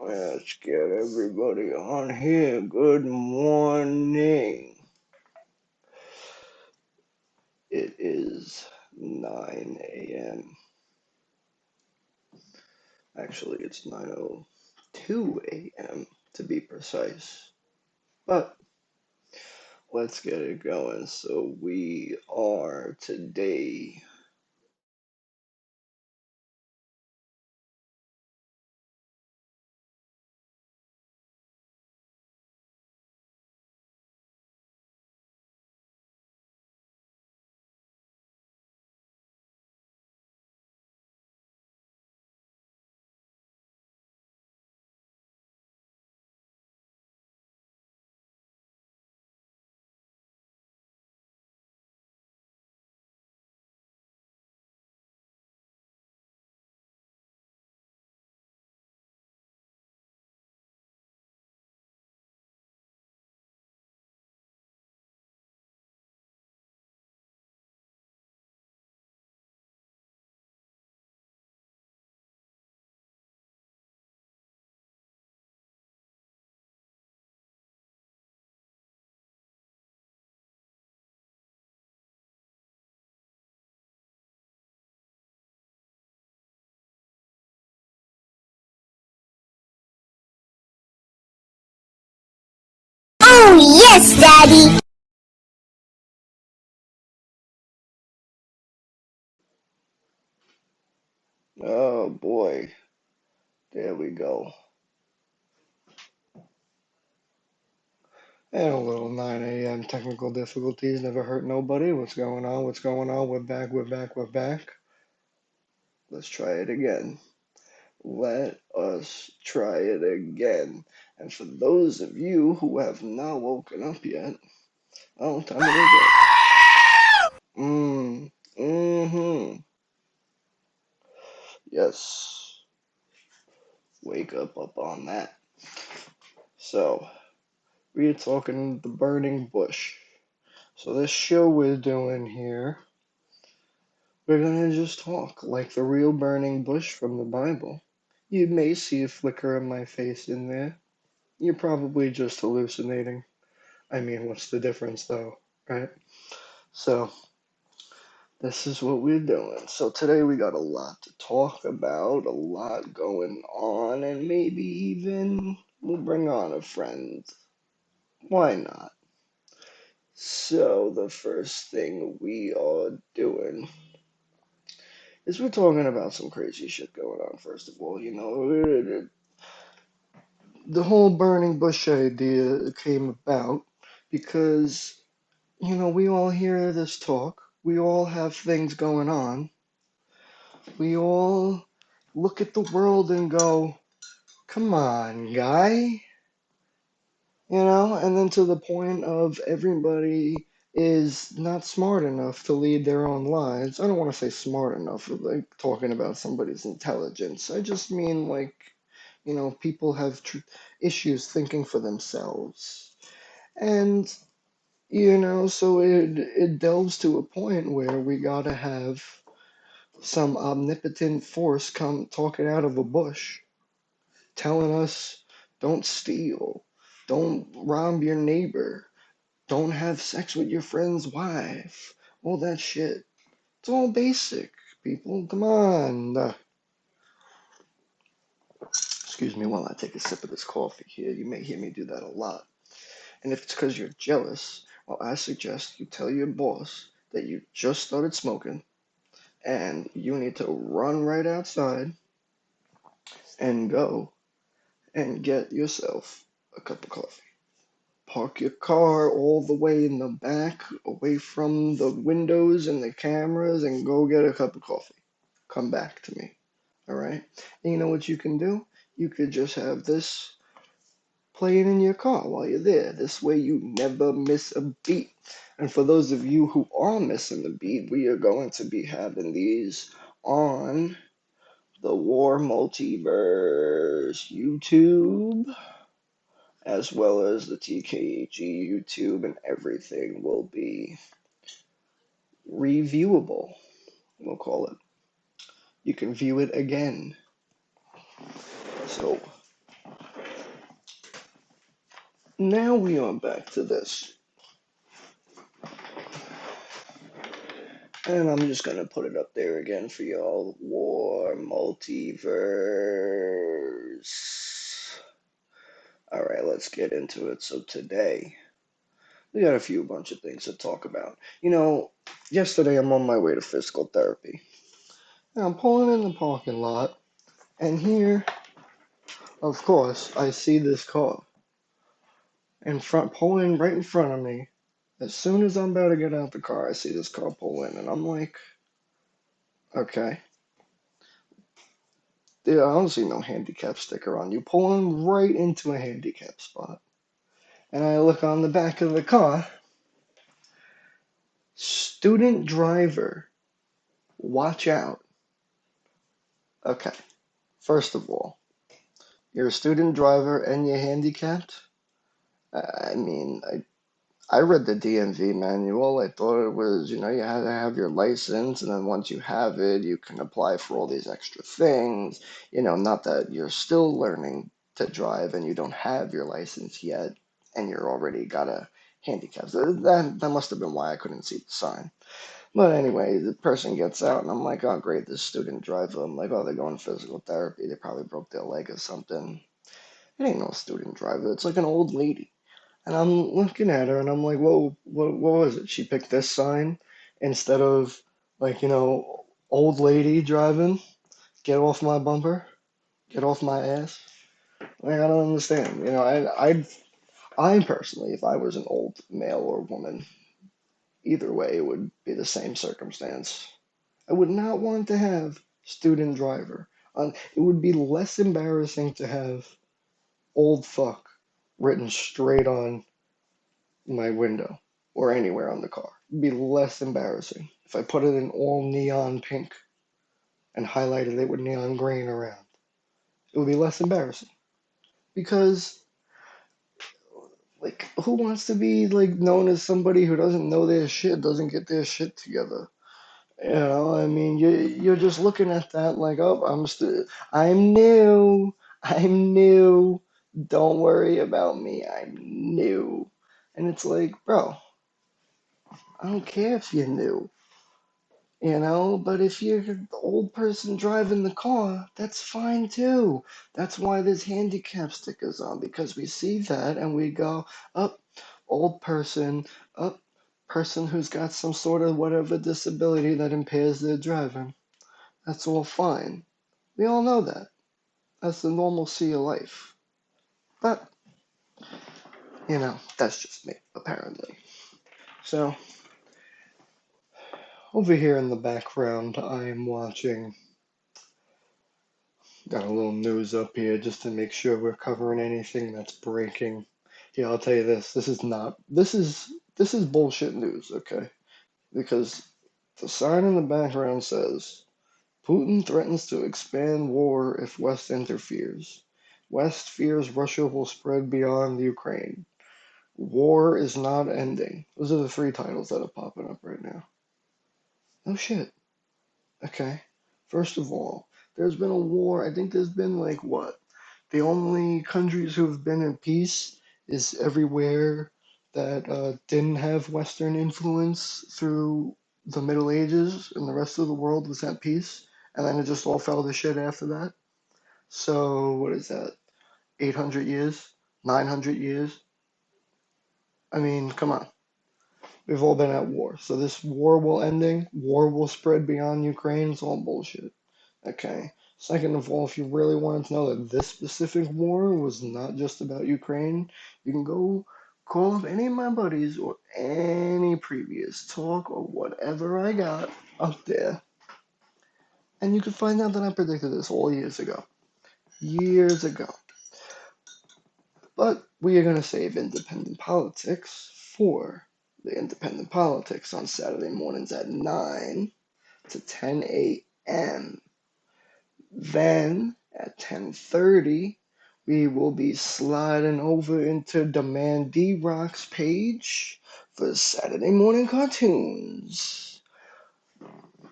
Let's get everybody on here. Good morning. It is 9 a.m. Actually, it's 9:02 a.m. to be precise. But let's get it going. So we are today. Oh, yes, Daddy. Oh boy. There we go. And a little 9 a.m. technical difficulties never hurt nobody. What's going on? What's going on? We're back. We're back. We're back. Let's try it again. Let us try it again. And for those of you who have not woken up yet, oh, time to wake up. Mm-hmm. Yes. Wake up on that. So, we're talking the burning bush. So this show we're doing here, we're gonna just talk like the real burning bush from the Bible. You may see a flicker of my face in there. You're probably just hallucinating. I mean, what's the difference though, right? So, this is what we're doing. So, today we got a lot to talk about, a lot going on, and maybe even we'll bring on a friend. Why not? So, the first thing we are doing is we're talking about some crazy shit going on, first of all. The whole burning bush idea came about because, we all hear this talk, we all have things going on, we all look at the world and go, come on, guy. And then to the point of everybody is not smart enough to lead their own lives. I don't want to say smart enough, like talking about somebody's intelligence. I just mean like, people have issues thinking for themselves. And, so it delves to a point where we gotta have some omnipotent force come talking out of a bush telling us don't steal, don't rob your neighbor, don't have sex with your friend's wife, all that shit. It's all basic, people. Come on. Excuse me while I take a sip of this coffee here. You may hear me do that a lot. And if it's because you're jealous, well, I suggest you tell your boss that you just started smoking and you need to run right outside and go and get yourself a cup of coffee. Park your car all the way in the back, away from the windows and the cameras, and go get a cup of coffee. Come back to me. All right? And you know what you can do? You could just have this playing in your car while you're there. This way you never miss a beat. And for those of you who are missing the beat, we are going to be having these on the WARR Multiverse YouTube, as well as the TKG YouTube, and everything will be reviewable, we'll call it. You can view it again. So, Now we are back to this. And I'm just gonna put it up there again for y'all. WARR multiverse. Alright, let's get into it. So today, we got a bunch of things to talk about. Yesterday I'm on my way to physical therapy. And I'm pulling in the parking lot, and here, of course, I see this car pulling right in front of me. As soon as I'm about to get out the car, I see this car pull in, and I'm like, okay. Yeah, I don't see no handicap sticker on you. Pulling right into a handicap spot. And I look on the back of the car. Student driver, watch out. Okay, first of all, you're a student driver and you're handicapped? I mean, I read the DMV manual. I thought it was, you had to have your license, and then once you have it, you can apply for all these extra things. Not that you're still learning to drive and you don't have your license yet, and you're already got a handicap. So that must have been why I couldn't see the sign. But anyway, the person gets out, and I'm like, oh, great, this student driver. I'm like, oh, they're going physical therapy. They probably broke their leg or something. It ain't no student driver. It's like an old lady. And I'm looking at her and I'm like, whoa, what was it? She picked this sign instead of, like, old lady driving, get off my bumper, get off my ass. Like, I don't understand. I personally, if I was an old male or woman, either way, it would be the same circumstance. I would not want to have student driver. It would be less embarrassing to have old fuck written straight on my window or anywhere on the car. It'd be less embarrassing if I put it in all neon pink and highlighted it with neon green around. It would be less embarrassing because, like, who wants to be like known as somebody who doesn't know their shit, doesn't get their shit together? I mean, you're just looking at that like, oh, I'm new, I'm new. Don't worry about me, I'm new. And it's like, bro, I don't care if you're new. But if you're the old person driving the car, that's fine too. That's why there's handicap stickers on, because we see that and we go, up, old person, up, person who's got some sort of whatever disability that impairs their driving. That's all fine. We all know that. That's the normalcy of life. But, that's just me, apparently. So, over here in the background, I'm watching. Got a little news up here just to make sure we're covering anything that's breaking. Yeah, I'll tell you this. This is bullshit news, okay? Because the sign in the background says Putin threatens to expand war if West interferes. West fears Russia will spread beyond Ukraine. War is not ending. Those are the three titles that are popping up right now. No shit. Okay. First of all, there's been a war. I think there's been like what? The only countries who have been in peace is everywhere that didn't have Western influence through the Middle Ages, and the rest of the world was at peace. And then it just all fell to shit after that. So, what is that? 800 years? 900 years? I mean, come on. We've all been at war. So, this war will spread beyond Ukraine. It's all bullshit. Okay. Second of all, if you really wanted to know that this specific war was not just about Ukraine, you can go call up any of my buddies or any previous talk or whatever I got up there, and you can find out that I predicted this all years ago. Years ago. But we are going to save independent politics for the independent politics on Saturday mornings at 9 to 10 a.m. Then at 10:30, we will be sliding over into Demand D-Rock's page for Saturday morning cartoons.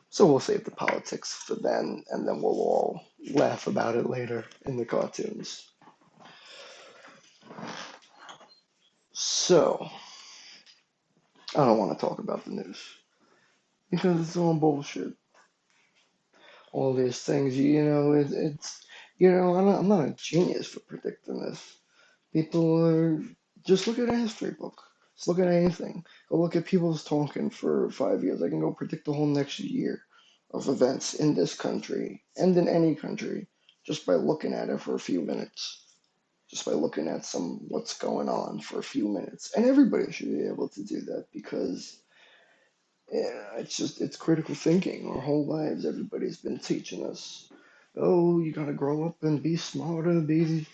So we'll save the politics for then, and then we'll all laugh about it later in the cartoons. So, I don't want to talk about the news because it's all bullshit. All these things, I'm not a genius for predicting this. People are, just look at a history book. Just look at anything. Go look at people's talking for 5 years. I can go predict the whole next year of events in this country and in any country just by looking at it for a few minutes. Just by looking at some what's going on for a few minutes. And everybody should be able to do that because it's critical thinking. Our whole lives, everybody's been teaching us, oh, you gotta grow up and be smarter, be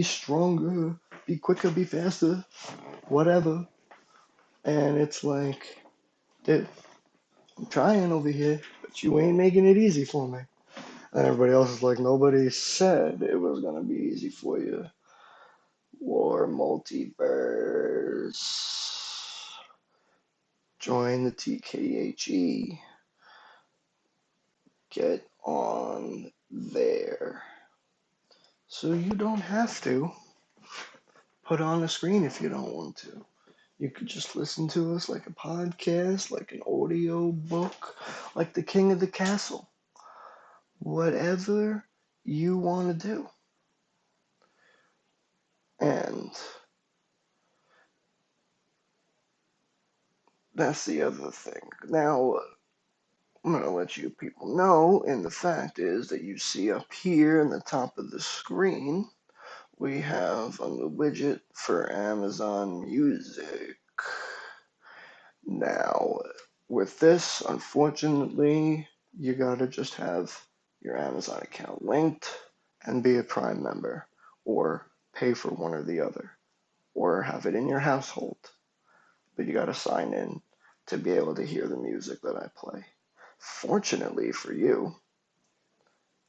stronger, be quicker, be faster, whatever. And it's like, dude, I'm trying over here, but you ain't making it easy for me. And everybody else is like, nobody said it was gonna be easy for you. War multiverse. Join the TKHE. Get on there. So you don't have to put on a screen if you don't want to. You could just listen to us like a podcast, like an audio book, like the King of the Castle. Whatever you want to do. And that's the other thing. Now, I'm going to let you people know, and the fact is that you see up here in the top of the screen, we have a new widget for Amazon Music. Now, with this, unfortunately, you gotta just have your Amazon account linked and be a Prime member, or pay for one or the other, or have it in your household. But you gotta sign in to be able to hear the music that I play. Fortunately for you,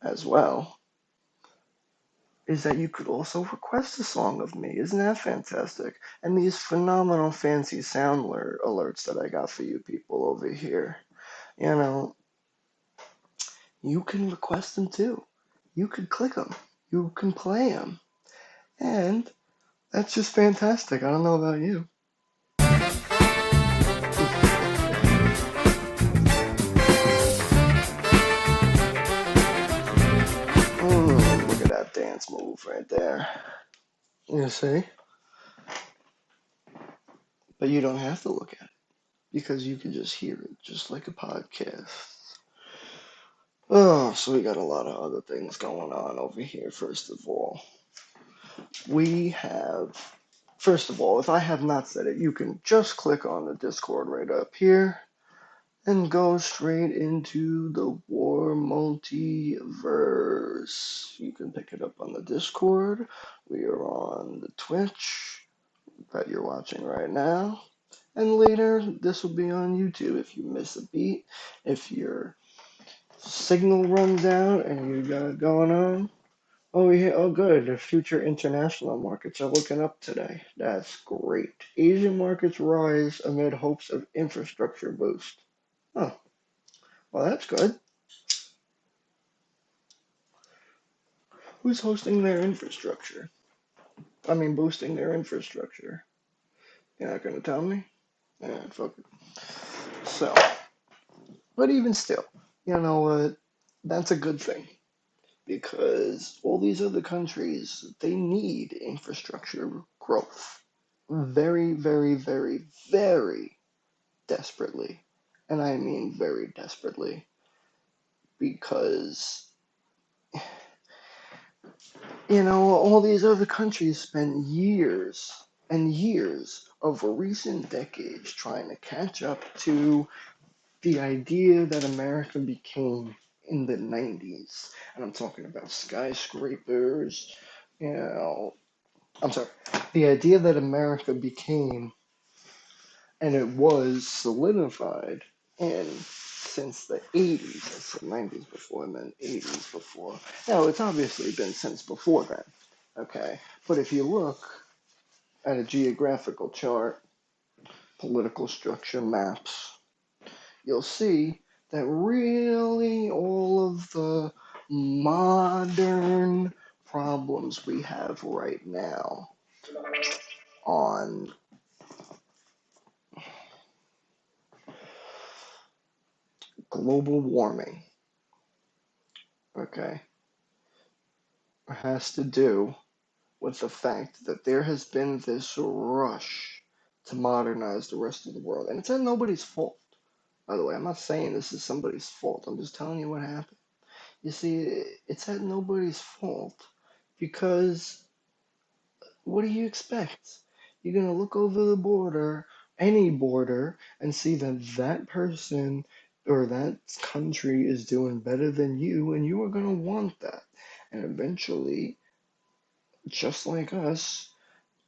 as well, is that you could also request a song of me. Isn't that fantastic? And these phenomenal fancy sound alerts that I got for you people over here, you know, you can request them too. You could click them. You can play them. And that's just fantastic. I don't know about you. Look at that dance move right there. You see? But you don't have to look at it because you can just hear it just like a podcast. Oh, so we got a lot of other things going on over here. First of all, if I have not said it, you can just click on the Discord right up here and go straight into the WARR multiverse. You can pick it up on the Discord. We are on the Twitch that you're watching right now. And later, this will be on YouTube if you miss a beat, if your signal runs out and you got it going on. Oh, yeah, oh, good. The future international markets are looking up today. That's great. Asian markets rise amid hopes of infrastructure boost. Oh, well, that's good. Who's hosting their infrastructure? I mean, boosting their infrastructure. You're not going to tell me? Yeah, fuck it. So, but even still, you know what? That's a good thing because all these other countries, they need infrastructure growth very, very, very, very desperately. And I mean very desperately because, all these other countries spent years and years of recent decades trying to catch up to the idea that America became in the 90s. And I'm talking about skyscrapers, you know, I'm sorry, the idea that America became and it was solidified in since the 80s. I said 90s before and then 80s before. Now, it's obviously been since before then, okay? But if you look at a geographical chart, political structure maps, you'll see that really all of the modern problems we have right now on global warming, okay, has to do with the fact that there has been this rush to modernize the rest of the world. And it's not nobody's fault. By the way, I'm not saying this is somebody's fault. I'm just telling you what happened. You see, it's at nobody's fault because what do you expect? You're going to look over the border, any border, and see that that person or that country is doing better than you, and you are going to want that. And eventually, just like us,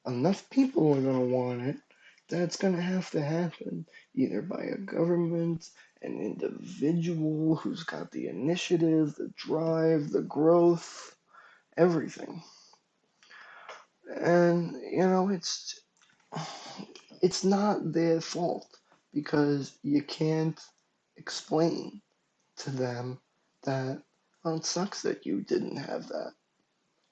enough people are going to want it. That's going to happen either by a government, an individual who's got the initiative, the drive, the growth, everything. And it's not their fault because you can't explain to them that, well, it sucks that you didn't have that.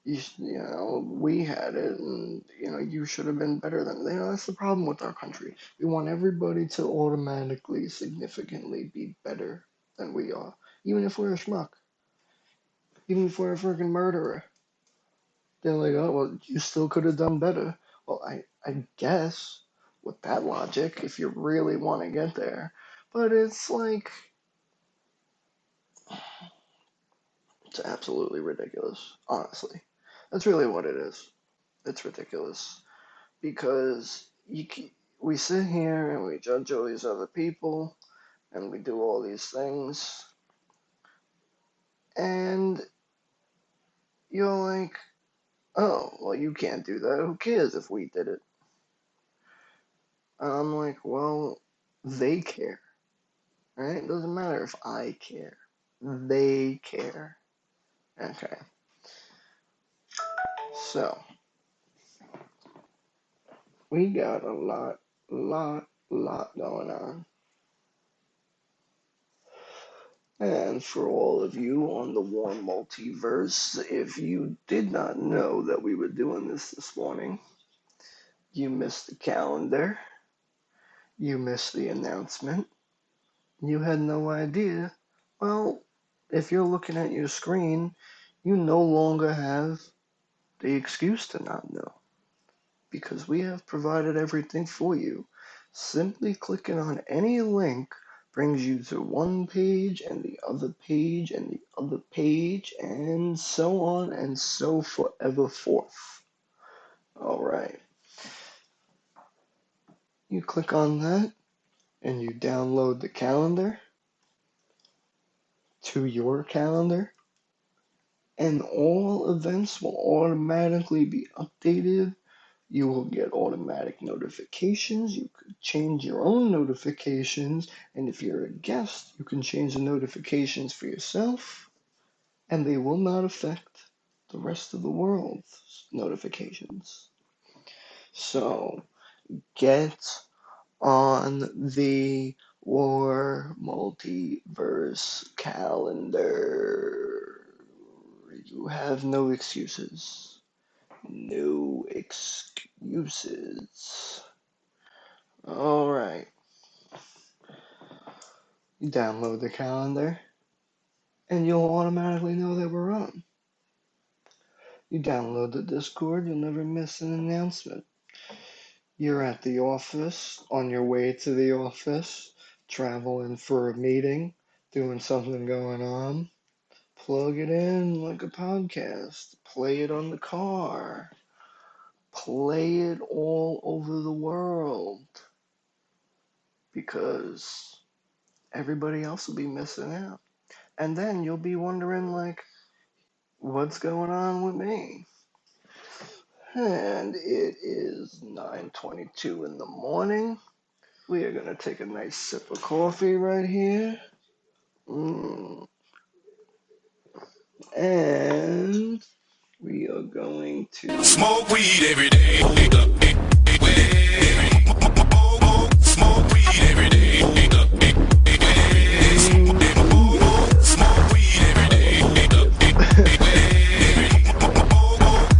We had it, and you should have been better than. That's the problem with our country. We want everybody to automatically, significantly be better than we are, even if we're a schmuck, even if we're a freaking murderer. They're like, oh well, you still could have done better. Well, I guess with that logic, if you really want to get there, but it's like it's absolutely ridiculous. Honestly, that's really what it is. It's ridiculous. Because we sit here and we judge all these other people and we do all these things, and you're like, oh, well, you can't do that. Who cares if we did it? And I'm like, well, they care, right? It doesn't matter if I care. They care. Okay. So, we got a lot going on. And for all of you on the WARRmultiverse, if you did not know that we were doing this morning, you missed the calendar, you missed the announcement, you had no idea. Well, if you're looking at your screen, you no longer have the excuse to not know because we have provided everything for you. Simply clicking on any link brings you to one page and the other page and the other page and so on and so forever forth. All right. You click on that and you download the calendar to your calendar, and all events will automatically be updated. You will get automatic notifications. You could change your own notifications. And if you're a guest, you can change the notifications for yourself. And they will not affect the rest of the world's notifications. So get on the WARR Multiverse calendar. You have no excuses. No excuses. All right. You download the calendar, and you'll automatically know that we're on. You download the Discord, you'll never miss an announcement. You're at the office, on your way to the office, traveling for a meeting, doing something going on. Plug it in like a podcast. Play it on the car. Play it all over the world. Because everybody else will be missing out. And then you'll be wondering, like, what's going on with me? And it is 9:22 in the morning. We are going to take a nice sip of coffee right here. And we are going to smoke weed every day. Smoke weed every day. Smoke weed every day.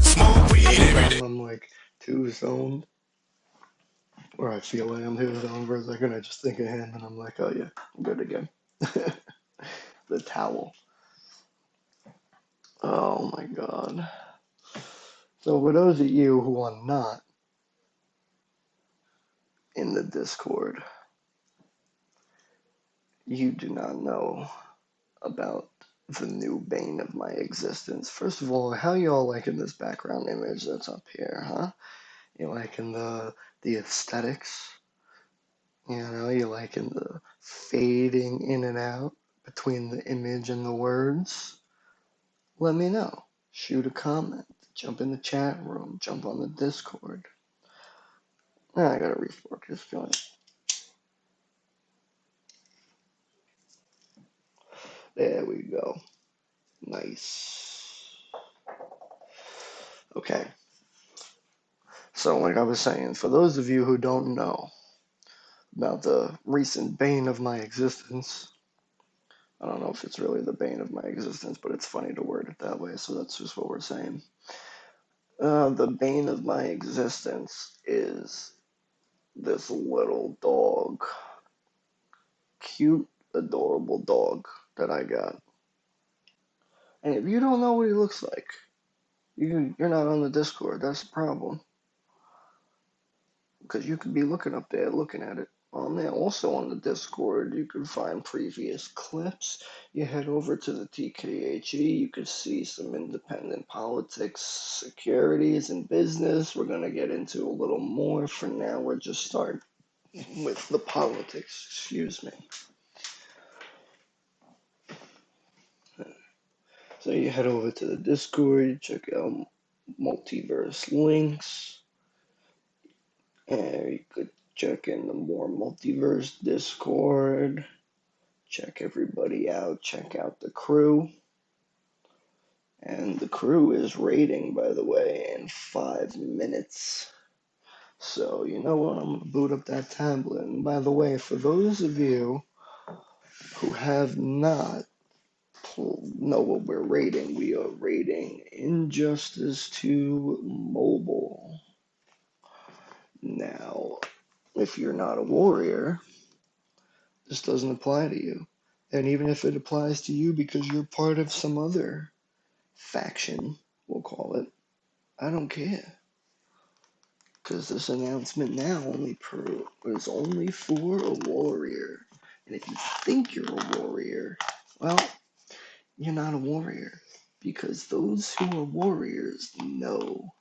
Smoke weed every day. I'm like too zoned, or I feel like I'm too zoned for a second. I just think of him and I'm like, oh yeah, I'm good again. The towel. Oh my god. So for those of you who are not in the Discord, you do not know about the new bane of my existence. First of all, how y'all liking this background image that's up here, huh? You liking the aesthetics? You know, you liking the fading in and out between the image and the words? Let me know. Shoot a comment. Jump in the chat room. Jump on the Discord. I gotta refork this joint. There we go. Nice. Okay. So, like I was saying, for those of you who don't know about the recent bane of my existence, I don't know if it's really the bane of my existence, but it's funny to word it that way, so that's just what we're saying. The bane of my existence is this little dog. Cute, adorable dog that I got. And if you don't know what he looks like, you're not on the Discord. That's the problem. Because you could be looking up there, looking at it on there. Also on the Discord, you can find previous clips. You head over to the TKHE, you could see some independent politics, securities, and business. We're going to get into a little more. For now, we're just starting with the politics. Excuse me. So you head over to the Discord, you check out multiverse links, and you could check in the WARRmultiverse Discord. Check everybody out. Check out the crew. And the crew is raiding, by the way, in 5 minutes. So, you know what? I'm going to boot up that tablet. And by the way, for those of you who have not know what we're raiding, we are raiding Injustice 2 Mobile. Now, if you're not a warrior, this doesn't apply to you. And even if it applies to you because you're part of some other faction, we'll call it, I don't care. Because this announcement now is only for a warrior. And if you think you're a warrior, well, you're not a warrior. Because those who are warriors know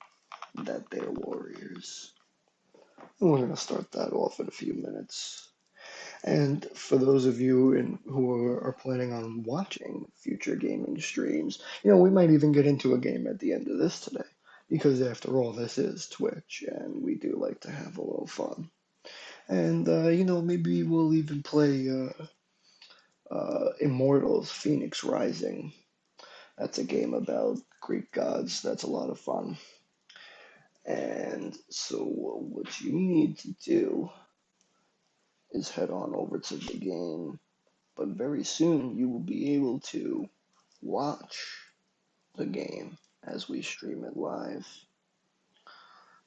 that they're warriors. And we're going to start that off in a few minutes. And for those of you who are planning on watching future gaming streams, we might even get into a game at the end of this today. Because after all, this is Twitch, and we do like to have a little fun. And, maybe we'll even play Immortals Phoenix Rising. That's a game about Greek gods. That's a lot of fun. And so what you need to do is head on over to the game, but very soon you will be able to watch the game as we stream it live.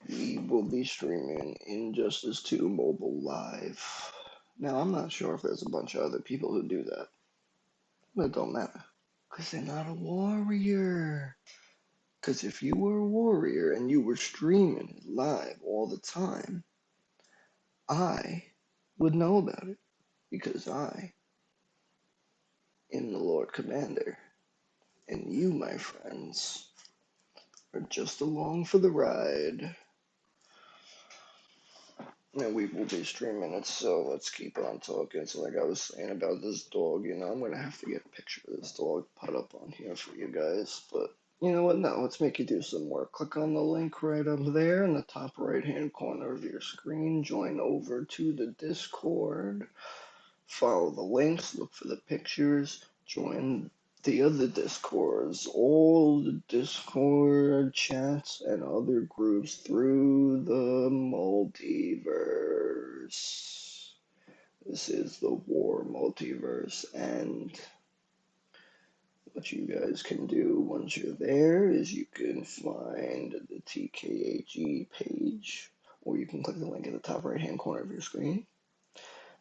We will be streaming Injustice 2 Mobile live. Now, I'm not sure if there's a bunch of other people who do that, but it don't matter, because they're not a warrior. Because if you were a warrior and you were streaming it live all the time, I would know about it, because I am the Lord Commander, and you, my friends, are just along for the ride. And we will be streaming it, so let's keep on talking. So like I was saying about this dog, I'm going to have to get a picture of this dog put up on here for you guys. But you know what? No, let's make you do some work. Click on the link right up there in the top right-hand corner of your screen. Join over to the Discord. Follow the links, look for the pictures, join the other Discords, all the Discord chats and other groups through the multiverse. This is the WARRmultiverse, and what you guys can do once you're there is you can find the TKHE page, or you can click the link at the top right hand corner of your screen,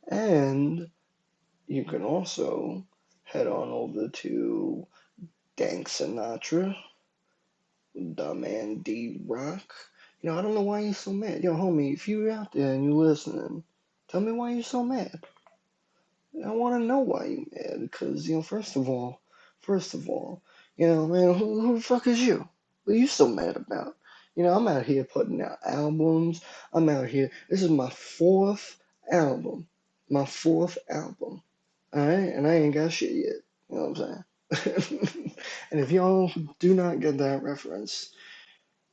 and You can also head on over to Dank Sinatra, the man D-Rock. I don't know why you're so mad. Yo, homie, if you're out there and you're listening, tell me why you're so mad. I want to know why you're mad because, first of all, man, who the fuck is you? What are you so mad about? I'm out here putting out albums. I'm out here. This is my fourth album. My fourth album. Alright? And I ain't got shit yet. You know what I'm saying? And if y'all do not get that reference,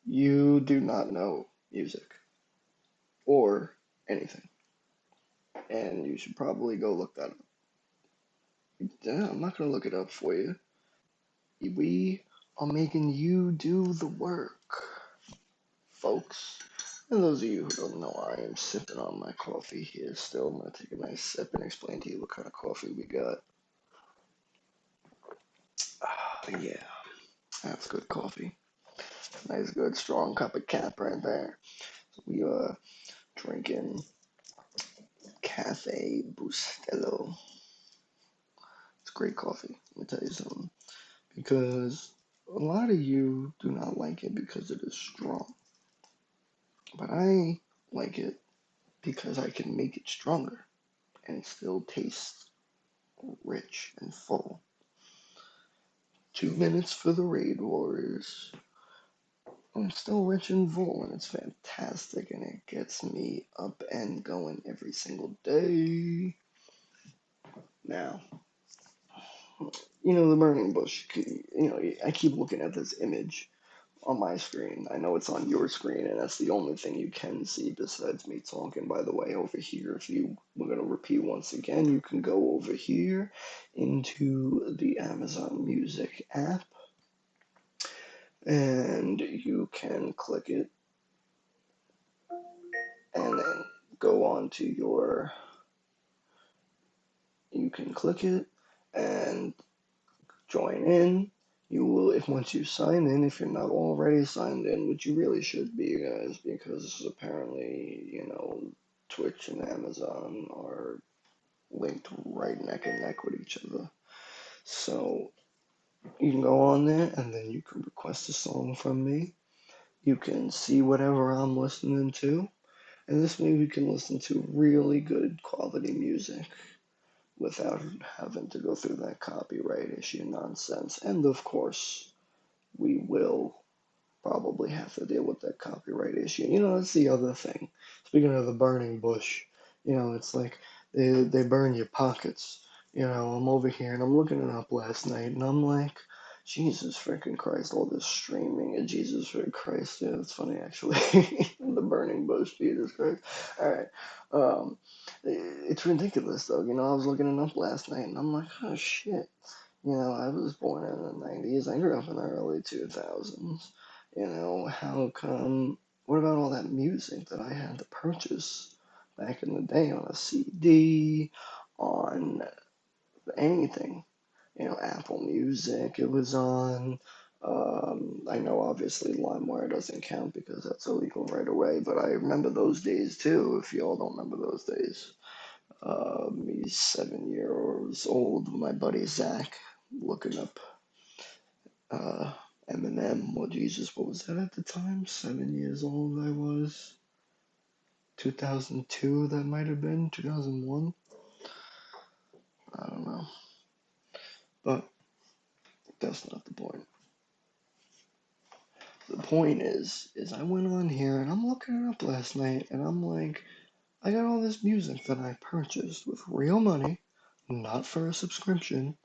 you do not know music or anything. And you should probably go look that up. Yeah, I'm not gonna look it up for you. We are making you do the work, folks. And those of you who don't know, I am sipping on my coffee here still. I'm gonna take a nice sip and explain to you what kind of coffee we got. Yeah, that's good coffee. Nice, good, strong cup of cap right there. We are drinking Cafe Bustelo. It's great coffee. Let me tell you something. Because a lot of you do not like it because it is strong. But I like it because I can make it stronger and it still tastes rich and full. 2 minutes for the Raid Warriors. I'm still rich and full, and it's fantastic, and it gets me up and going every single day. Now, the burning bush. I keep looking at this image on my screen. I know it's on your screen, and that's the only thing you can see besides me talking. By the way, over here, if you were going to repeat once again, you can go over here into the Amazon Music app, and you can click it, and then go on to your. You can click it and join in. You will, if once you sign in, if you're not already signed in, which you really should be, guys, because apparently, Twitch and Amazon are linked right neck and neck with each other. So you can go on there and then you can request a song from me. You can see whatever I'm listening to, and this way we can listen to really good quality music without having to go through that copyright issue nonsense. And of course, we will probably have to deal with that copyright issue. That's the other thing. Speaking of the burning bush, it's like they burn your pockets. I'm over here and I'm looking it up last night and I'm like, Jesus freaking Christ, all this streaming and Jesus freaking Christ. Yeah, it's funny actually. The burning bush, Jesus Christ. All right. It's ridiculous though. I was looking it up last night and I'm like, oh shit. I was born in the 90s. I grew up in the early 2000s. How come? What about all that music that I had to purchase back in the day on a CD, on anything? Apple Music, it was on. I know obviously LimeWire doesn't count because that's illegal right away, but I remember those days too, if y'all don't remember those days. Me 7 years old, my buddy Zach, looking up uh, Eminem. Well, Jesus, what was that at the time? 7 years old I was. 2002, that might have been. 2001? I don't know. But that's not the point. The point is I went on here and I'm looking it up last night and I'm like, I got all this music that I purchased with real money, not for a subscription,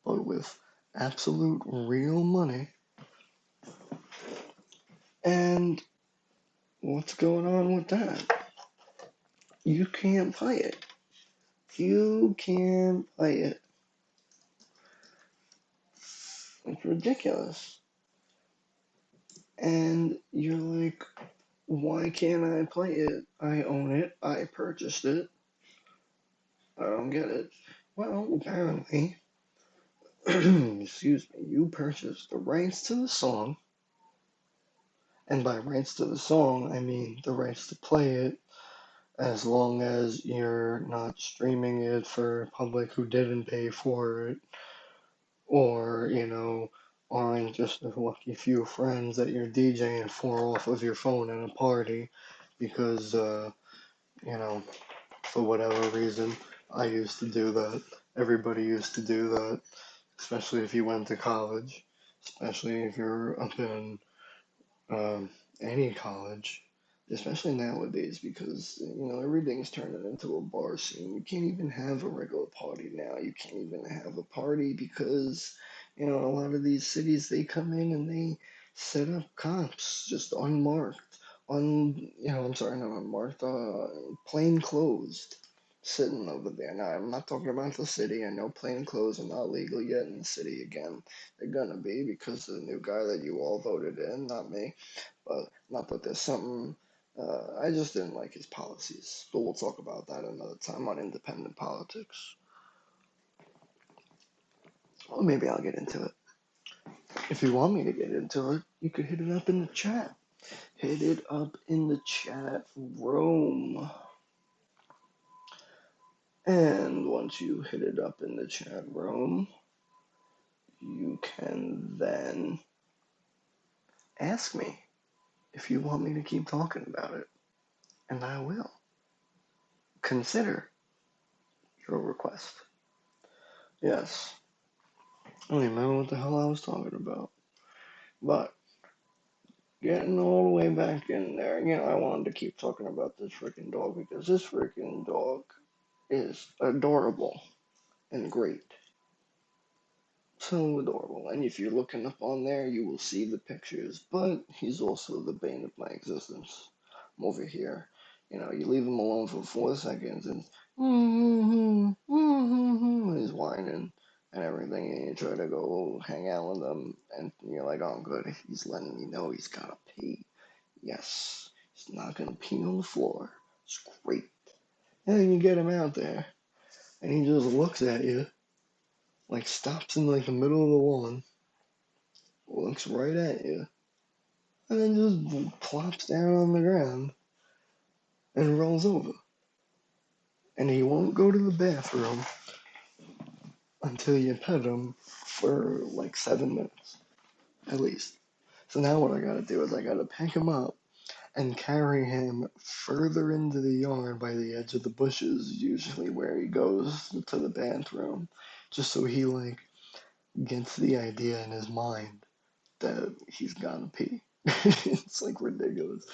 but with absolute real money. And what's going on with that? You can't play it. You can't play it. It's ridiculous. And you're like, why can't I play it? I own it. I purchased it. I don't get it. Well, apparently, excuse me, you purchased the rights to the song. And by rights to the song, I mean the rights to play it as long as you're not streaming it for public who didn't pay for it, or, aren't just a lucky few friends that you're DJing for off of your phone at a party because, you know, for whatever reason, I used to do that. Everybody used to do that, especially if you went to college, especially if you're up in um, any college, especially nowadays, because everything's turning into a bar scene. You can't even have a regular party now. You can't even have a party because a lot of these cities they come in and they set up cops just unmarked, I'm sorry, not unmarked, plain clothes. Sitting over there. Now, I'm not talking about the city. I know plain clothes are not legal yet in the city again. They're gonna be because of the new guy that you all voted in, not me. But not that there's something. I just didn't like his policies. But we'll talk about that another time on independent politics. Or maybe I'll get into it. If you want me to get into it, you could hit it up in the chat. Hit it up in the chat room. And once you hit it up in the chat room, you can then ask me if you want me to keep talking about it. And I will consider your request. Yes, I don't even remember what the hell I was talking about. But getting all the way back in there, I wanted to keep talking about this freaking dog because this freaking dog is adorable and great. So adorable. And if you're looking up on there, you will see the pictures. But he's also the bane of my existence. I'm over here. You leave him alone for 4 seconds and he's whining and everything. And you try to go hang out with him, and you're like, oh, good. He's letting me know he's got to pee. Yes. He's not going to pee on the floor. It's great. And then you get him out there, and he just looks at you, like stops in like the middle of the lawn, looks right at you, and then just plops down on the ground and rolls over. And he won't go to the bathroom until you pet him for like 7 minutes, at least. So now what I gotta do is I gotta pick him up and carry him further into the yard by the edge of the bushes, usually where he goes to the bathroom, just so he like gets the idea in his mind that he's gotta pee. It's like ridiculous.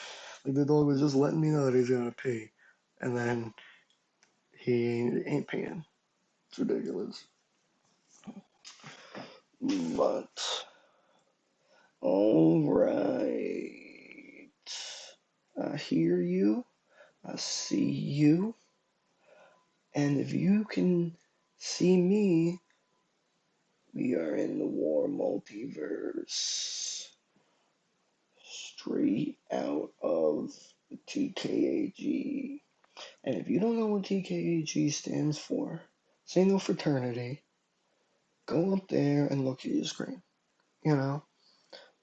Like the dog was just letting me know that he's gonna pee, and then he ain't peeing. It's ridiculous. But all right, I hear you. I see you. And if you can see me, we are in the WARR multiverse. Straight out of the TKAG. And if you don't know what TKAG stands for, say no fraternity, go up there and look at your screen.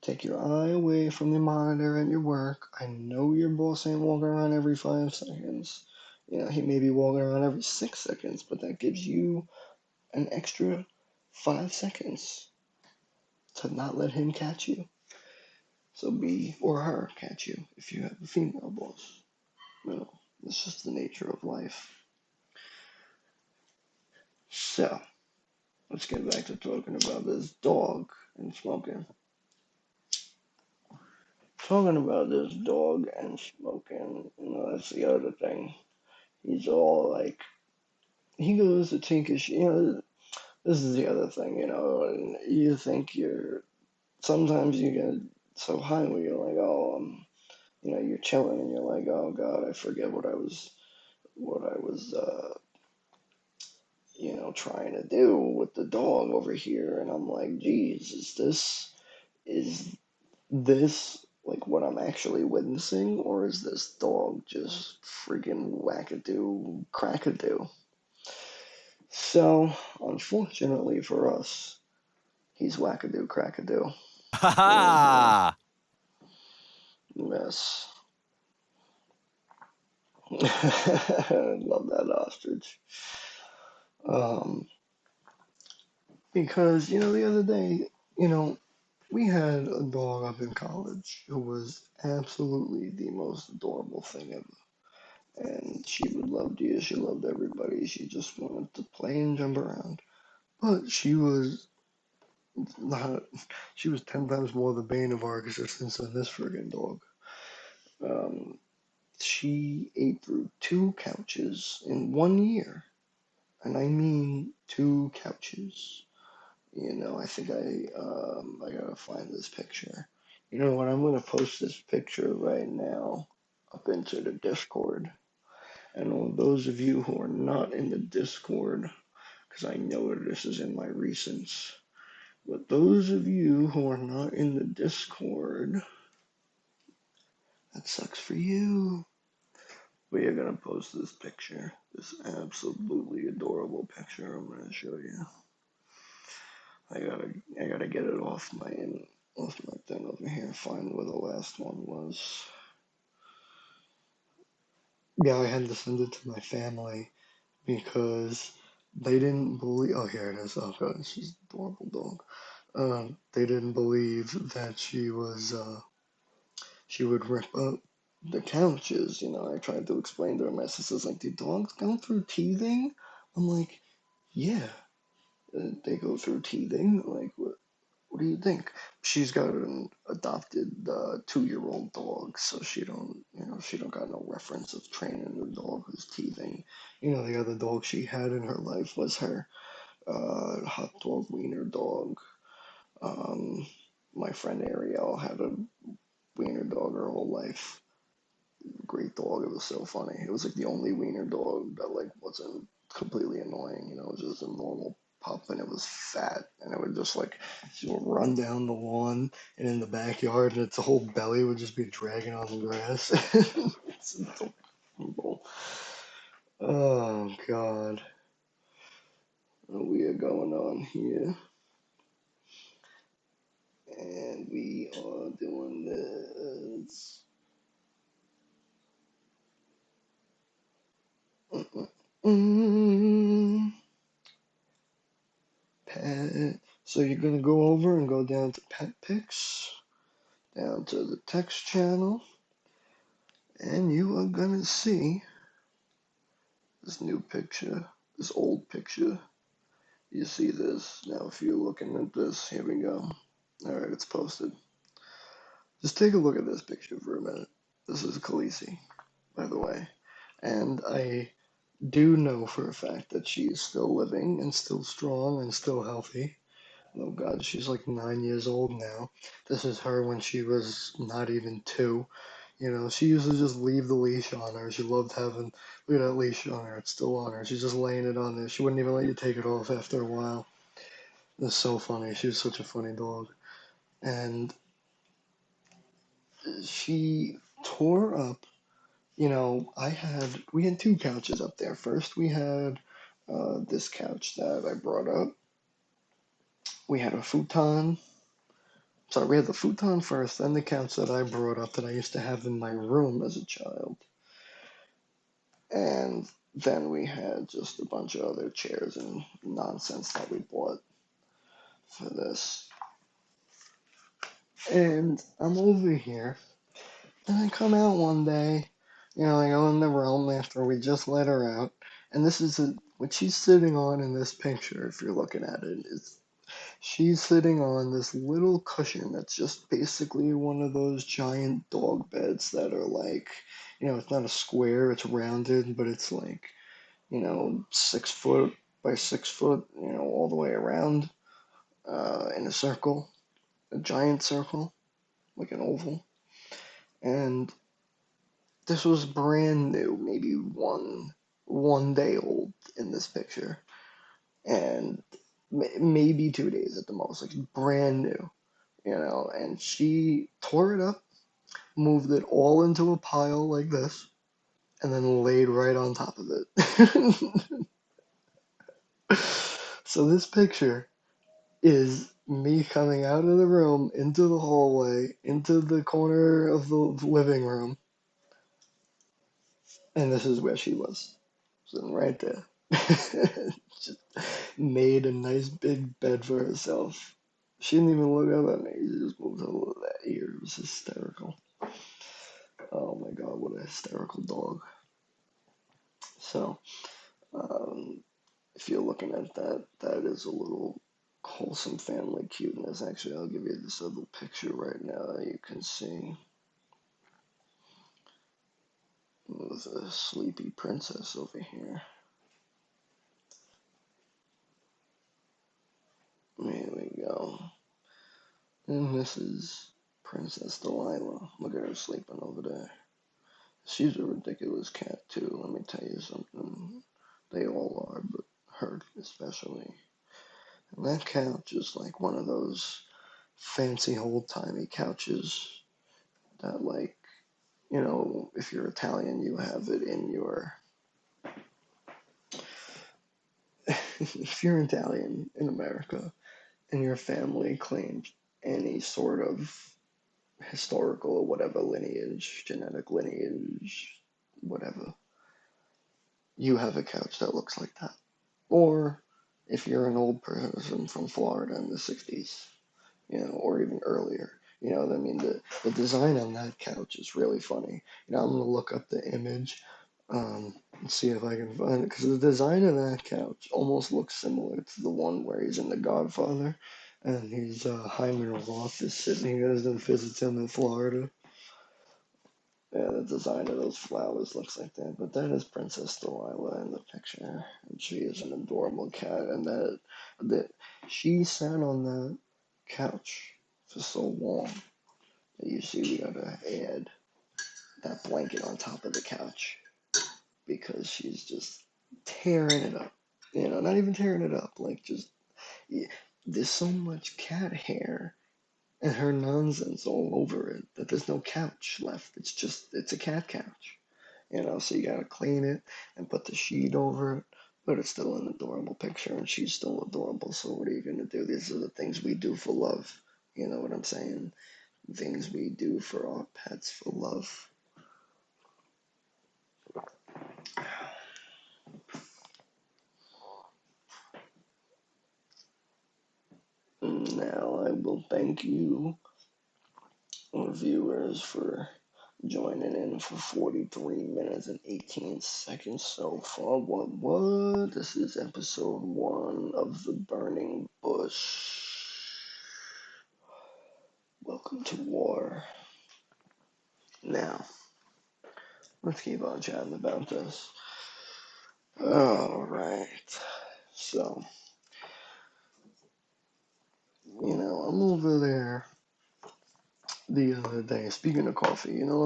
Take your eye away from the monitor at your work. I know your boss ain't walking around every 5 seconds. He may be walking around every 6 seconds, but that gives you an extra 5 seconds to not let him catch you. So be or her catch you if you have a female boss. It's just the nature of life. So, let's get back to talking about this dog and smoking. Talking about this dog and smoking, that's the other thing. He's all like, he goes to take his, this is the other thing, and you think sometimes you get so high where you're like, oh, you're chilling and you're like, oh God, I forget what I was, trying to do with the dog over here. And I'm like, geez, is this like what I'm actually witnessing, or is this dog just freaking wackadoo crackadoo? So, unfortunately for us, he's wackadoo crackadoo. Mm-hmm. Yes. I love that ostrich. Um, because, the other day, you know, we had a dog up in college who was absolutely the most adorable thing ever. And she would love you, she loved everybody, she just wanted to play and jump around. But not, she was 10 times more the bane of our existence than this friggin' dog. Um, she ate through two couches in 1 year. And I mean two couches. I think I gotta find this picture. You know what? I'm gonna post this picture right now up into the Discord. And all those of you who are not in the Discord, because I know this is in my recents, but those of you who are not in the Discord, that sucks for you. We are gonna post this picture, this absolutely adorable picture. I'm gonna show you. I gotta get it off my thing over here. Find where the last one was. Yeah, I had to send it to my family because they didn't believe. Oh, here it is. Oh god, she's an adorable dog. They didn't believe that she would rip up the couches. I tried to explain to her. My sister's like, "Do dogs go through teething?" I'm like, "Yeah, they go through teething. Like, what do you think?" She's got an adopted 2-year-old dog, so she don't got no reference of training a dog who's teething. The other dog she had in her life was her hot dog wiener dog. Um, my friend Ariel had a wiener dog her whole life. Great dog. It was so funny. It was like the only wiener dog that like wasn't completely annoying. It was just a normal pup, and it was fat, and it would just like she would run down the lawn and in the backyard, and its whole belly would just be dragging on the grass. It's adorable. Oh God, we are going on here, and we are doing this. Mm-mm-mm. Pet. So you're gonna go over and go down to pet pics, down to the text channel, and you are gonna see this new picture, this old picture. You see this. Now if you're looking at this, here we go. Alright, it's posted. Just take a look at this picture for a minute. This is Khaleesi, by the way. And I do know for a fact that she is still living and still strong and still healthy. Oh God, she's like 9 years old now. This is her when she was not even two. She used to just leave the leash on her. She loved having, look at that leash on her. It's still on her. She's just laying it on there. She wouldn't even let you take it off after a while. It's so funny. She was such a funny dog. And she tore up, we had two couches up there. First, we had this couch that I brought up. We had a futon. Sorry, we had the futon first, then the couch that I brought up that I used to have in my room as a child. And then we had just a bunch of other chairs and nonsense that we bought for this. And I'm over here, and I come out one day, I go in the room after we just let her out, and this is what she's sitting on in this picture, if you're looking at it, is she's sitting on this little cushion that's just basically one of those giant dog beds that are like, it's not a square, it's rounded, but it's like, 6 foot by 6 foot, all the way around, in a circle, a giant circle, like an oval. And this was brand new, maybe one day old in this picture, and maybe 2 days at the most, like brand new. And she tore it up, moved it all into a pile like this, and then laid right on top of it. So this picture is me coming out of the room into the hallway, into the corner of the living room, And this is where she was, sitting right there. Just made a nice big bed for herself. She didn't even look up at me. She just moved her little ear. It was hysterical. Oh my god, what a hysterical dog. So, um, if you're looking at that, that is a little wholesome family cuteness. Actually, I'll give you this other picture right now that you can see. With a sleepy princess over here. Here we go. And this is Princess Delilah. Look at her sleeping over there. She's a ridiculous cat too, let me tell you something. They all are, but her especially. And that couch is like one of those fancy old-timey couches that, like, you know, if you're Italian, you have it in your if you're Italian in America and your family claims any sort of historical or whatever lineage, genetic lineage, whatever, you have a couch that looks like that. Or if you're an old person from Florida in the 60s, you know, or even earlier, you know what I mean? The design on that couch is really funny. You know, I'm gonna look up the image, and see if I can find it, because the design of that couch almost looks similar to the one where he's in The Godfather, and he's Hyman Roth is sitting, he goes and visits him in Florida. Yeah, the design of those flowers looks like that, but that is Princess Delilah in the picture, and she is an adorable cat. And that she sat on that couch for so long that you see we gotta add that blanket on top of the couch because she's just tearing it up. You know, not even tearing it up, like just there's so much cat hair and her nonsense all over it that there's no couch left. It's a cat couch. You know, so you gotta clean it and put the sheet over it. But it's still an adorable picture, and she's still adorable. So what are you gonna do? These are the things we do for love. You know what I'm saying? Things we do for our pets for love. Now I will thank you, our viewers, for joining in for 43 minutes and 18 seconds so far. What? This is episode 1 of The Burning Bush. Welcome to WARR. Now, let's keep on chatting about this. Alright. So, you know, I'm over there the other day, speaking of coffee, you know,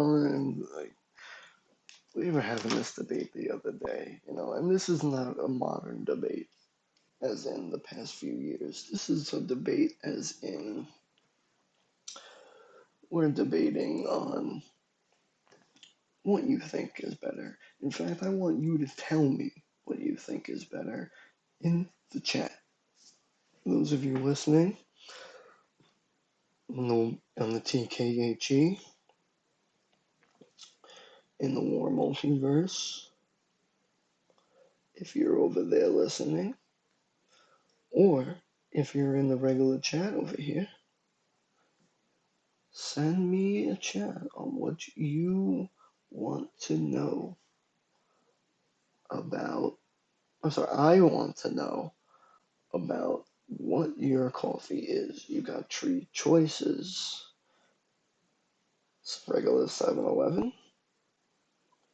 like, we were having this debate the other day, you know, and this is not a modern debate, as in the past few years. This is a debate as in we're debating on what you think is better. In fact, I want you to tell me what you think is better in the chat. Those of you listening on the TKHE, in the WARR multiverse, if you're over there listening, or if you're in the regular chat over here, send me a chat on what you want to know about. I want to know about what your coffee is. You got three choices: regular 7-Eleven,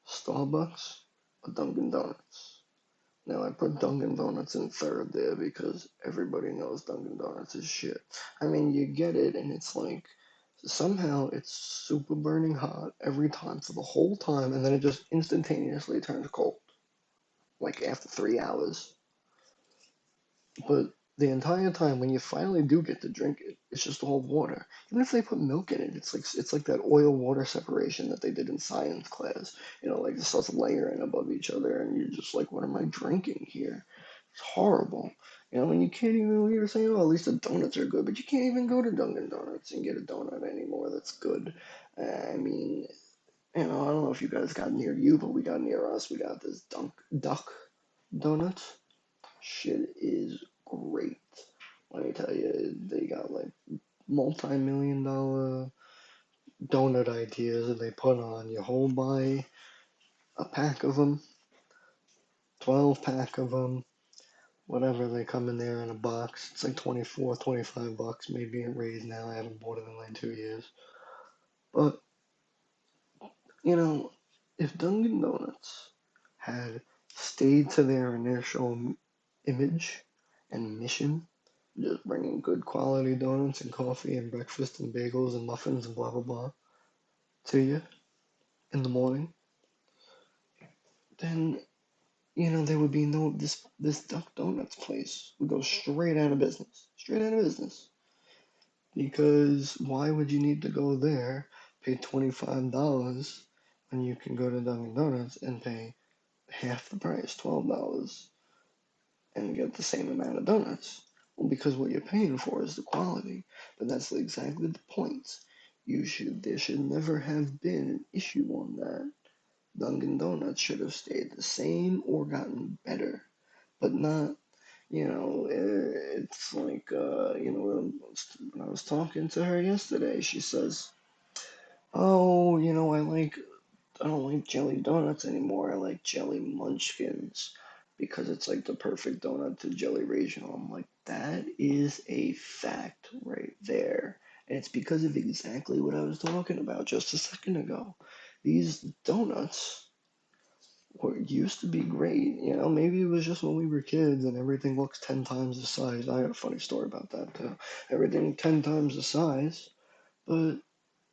Starbucks, or Dunkin' Donuts. Now, I put Dunkin' Donuts in third there because everybody knows Dunkin' Donuts is shit. I mean, you get it, and it's like, somehow it's super burning hot every time for the whole time, and then it just instantaneously turns cold, like after 3 hours. But the entire time, when you finally do get to drink it, it's just all water. Even if they put milk in it, it's like that oil water separation that they did in science class. You know, like it starts layering above each other, and you're just like, what am I drinking here? It's horrible. You know, and you can't even. You're saying, oh, at least the donuts are good, but you can't even go to Dunkin' Donuts and get a donut anymore that's good. I mean, I don't know if you guys got near you, but we got near us. We got this duck donuts. Shit is great. Let me tell you, they got like multi-million dollar donut ideas that they put on. You hold by a pack of them, 12 pack of them, whatever. They come in there in a box. It's like 24, 25 bucks, maybe it raised now. I haven't bought it in like 2 years. But, you know, if Dunkin' Donuts had stayed to their initial image and mission, just bringing good quality donuts and coffee and breakfast and bagels and muffins and blah blah blah to you in the morning, then there would be no this Duck Donuts place would go straight out of business, straight out of business. Because why would you need to go there, pay $25 when you can go to Dunkin' Donuts and pay half the price, $12, and get the same amount of donuts? Well, because what you're paying for is the quality. But that's exactly the point. There should never have been an issue on that. Dunkin' Donuts should have stayed the same or gotten better, but not. It's like when I was talking to her yesterday, she says, "Oh, I don't like jelly donuts anymore. I like jelly munchkins because it's like the perfect donut to jelly ratio." I'm like, that is a fact right there. And it's because of exactly what I was talking about just a second ago. These donuts were used to be great. Maybe it was just when we were kids and everything looks 10 times the size. I got a funny story about that too. Everything 10 times the size, but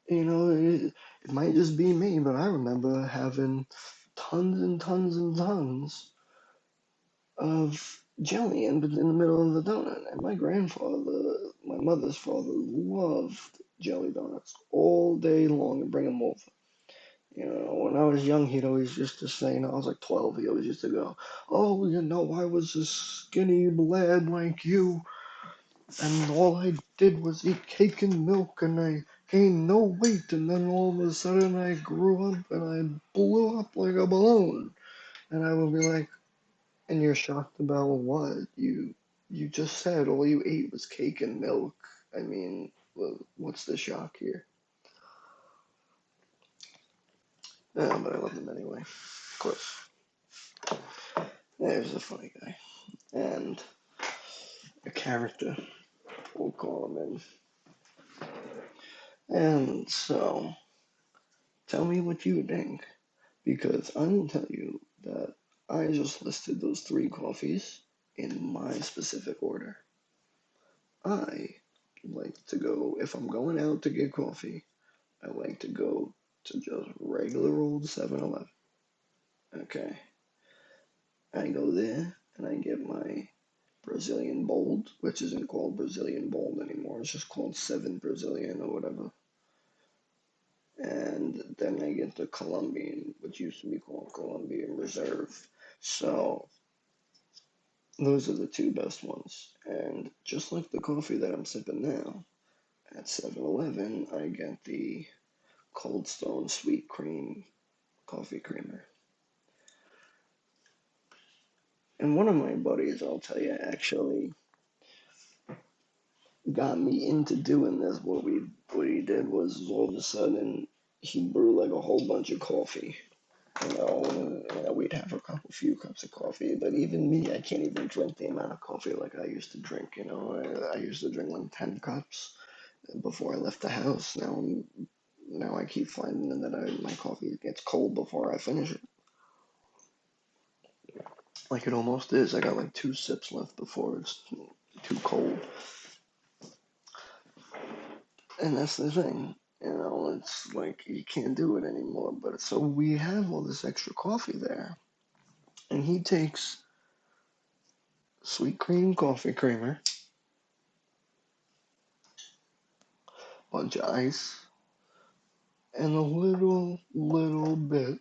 it might just be me, but I remember having tons and tons and tons of jelly in the middle of the donut. And my mother's father, loved jelly donuts all day long and bring them over. When I was young, he'd always used to say, I was like 12, he always used to go, "Oh, I was a skinny lad like you, and all I did was eat cake and milk, and I gained no weight, and then all of a sudden I grew up and I blew up like a balloon." And I would be like, "And you're shocked about what? You just said all you ate was cake and milk. I mean, what's the shock here?" Yeah, but I love him anyway. Of course. Yeah, he was a funny guy. And a character, we'll call him in. And so, tell me what you think. Because I will tell you that I just listed those three coffees in my specific order. I like to go, if I'm going out to get coffee, I like to go to just regular old 7-Eleven. Okay. I go there and I get my Brazilian Bold, which isn't called Brazilian Bold anymore. It's just called 7 Brazilian or whatever. And then I get the Colombian, which used to be called Colombian Reserve. So those are the two best ones. And just like the coffee that I'm sipping now, at 7-Eleven, I get the Cold Stone Sweet Cream coffee creamer. And one of my buddies, I'll tell you, actually got me into doing this. What he did was all of a sudden he brewed like a whole bunch of coffee. We'd have few cups of coffee, but even me, I can't even drink the amount of coffee like I used to drink. I used to drink like 10 cups before I left the house. Now I keep finding that my coffee gets cold before I finish it. Like it almost is. I got like 2 sips left before it's too cold. And that's the thing. It's like you can't do it anymore. But so we have all this extra coffee there. And he takes sweet cream coffee creamer, bunch of ice, and a little bit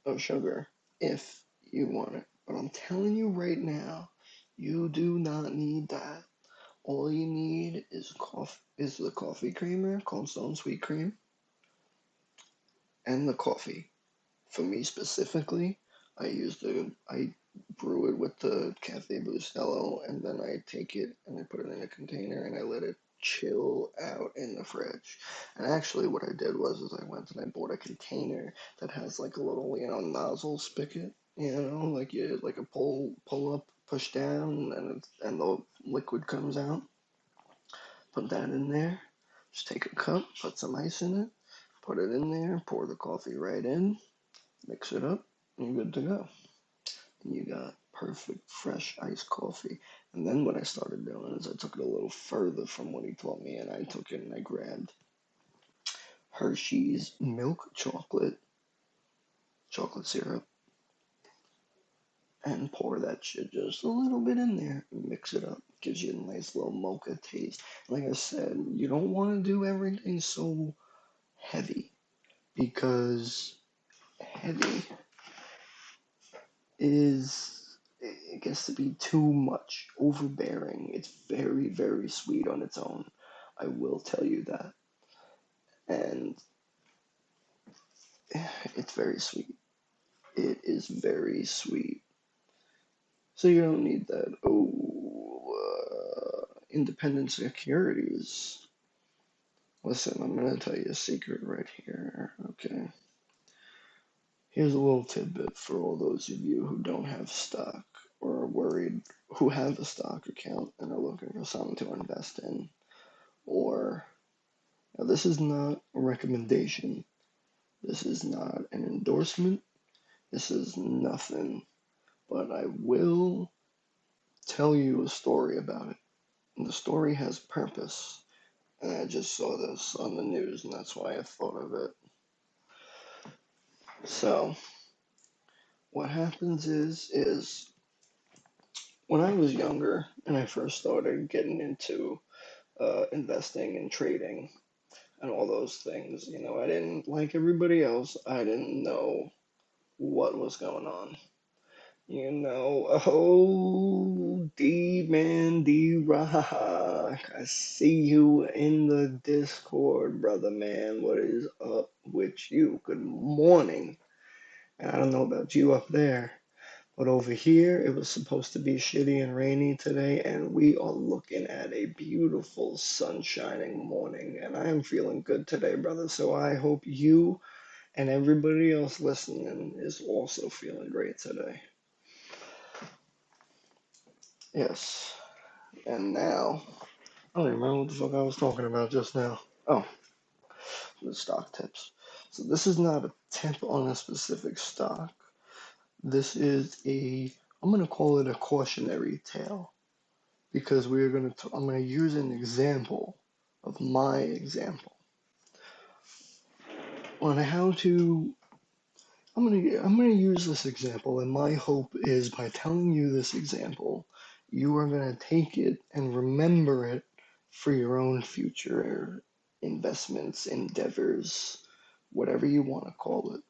of sugar if you want it. But I'm telling you right now, you do not need that. All you need is the coffee creamer, Cold Stone Sweet Cream, and the coffee. For me specifically, I brew it with the Cafe Bustelo, and then I take it and I put it in a container and I let it chill out in the fridge. And actually, what I did was is I went and I bought a container that has like a little nozzle spigot, like you like a pull up, push down, and the liquid comes out. Put that in there. Just take a cup, put some ice in it, put it in there, pour the coffee right in, mix it up, and you're good to go. And you got perfect fresh iced coffee. And then what I started doing is I took it a little further from what he taught me, and I took it and I grabbed Hershey's milk chocolate syrup, and pour that shit just a little bit in there. Mix it up. Gives you a nice little mocha taste. Like I said, you don't want to do everything so heavy because heavy is it gets to be too much, overbearing. It's very, very sweet on its own. I will tell you that. And it's very sweet. It is very sweet. So you don't need that. Independent securities. Listen, I'm gonna tell you a secret right here. Okay. Here's a little tidbit for all those of you who don't have stock or are worried, who have a stock account and are looking for something to invest in. Or, now this is not a recommendation, this is not an endorsement, this is nothing, but I will tell you a story about it. And the story has purpose. And I just saw this on the news, and that's why I thought of it. So, what happens is when I was younger and I first started getting into investing and trading and all those things, I didn't, like everybody else, I didn't know what was going on. Oh, D-Man, D-Rock, I see you in the Discord, brother man. What is up with you? Good morning. And I don't know about you up there, but over here, it was supposed to be shitty and rainy today, and we are looking at a beautiful sun shining morning, and I am feeling good today, brother. So I hope you and everybody else listening is also feeling great today. Yes. And now, I don't even remember what the fuck I was talking about just now. Oh, the stock tips. So this is not a tip on a specific stock. This is I'm going to call it a cautionary tale because I'm going to use an example of my example on how to, I'm going to use this example, and my hope is by telling you this example, you are going to take it and remember it for your own future investments, endeavors, whatever you want to call it.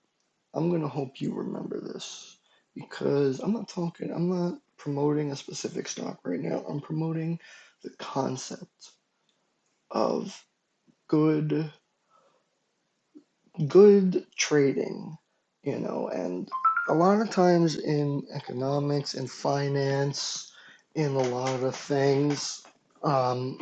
I'm going to hope you remember this because I'm not promoting a specific stock right now. I'm promoting the concept of good trading, and a lot of times in economics and finance, in a lot of things, um,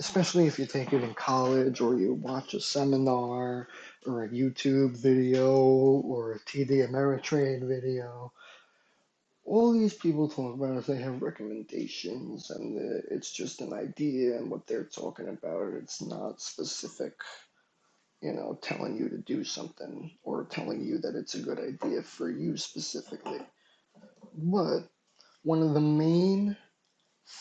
especially if you take it in college or you watch a seminar or a YouTube video or a TD Ameritrade video, all these people talk about is they have recommendations and it's just an idea and what they're talking about. It's not specific, telling you to do something or telling you that it's a good idea for you specifically. But one of the main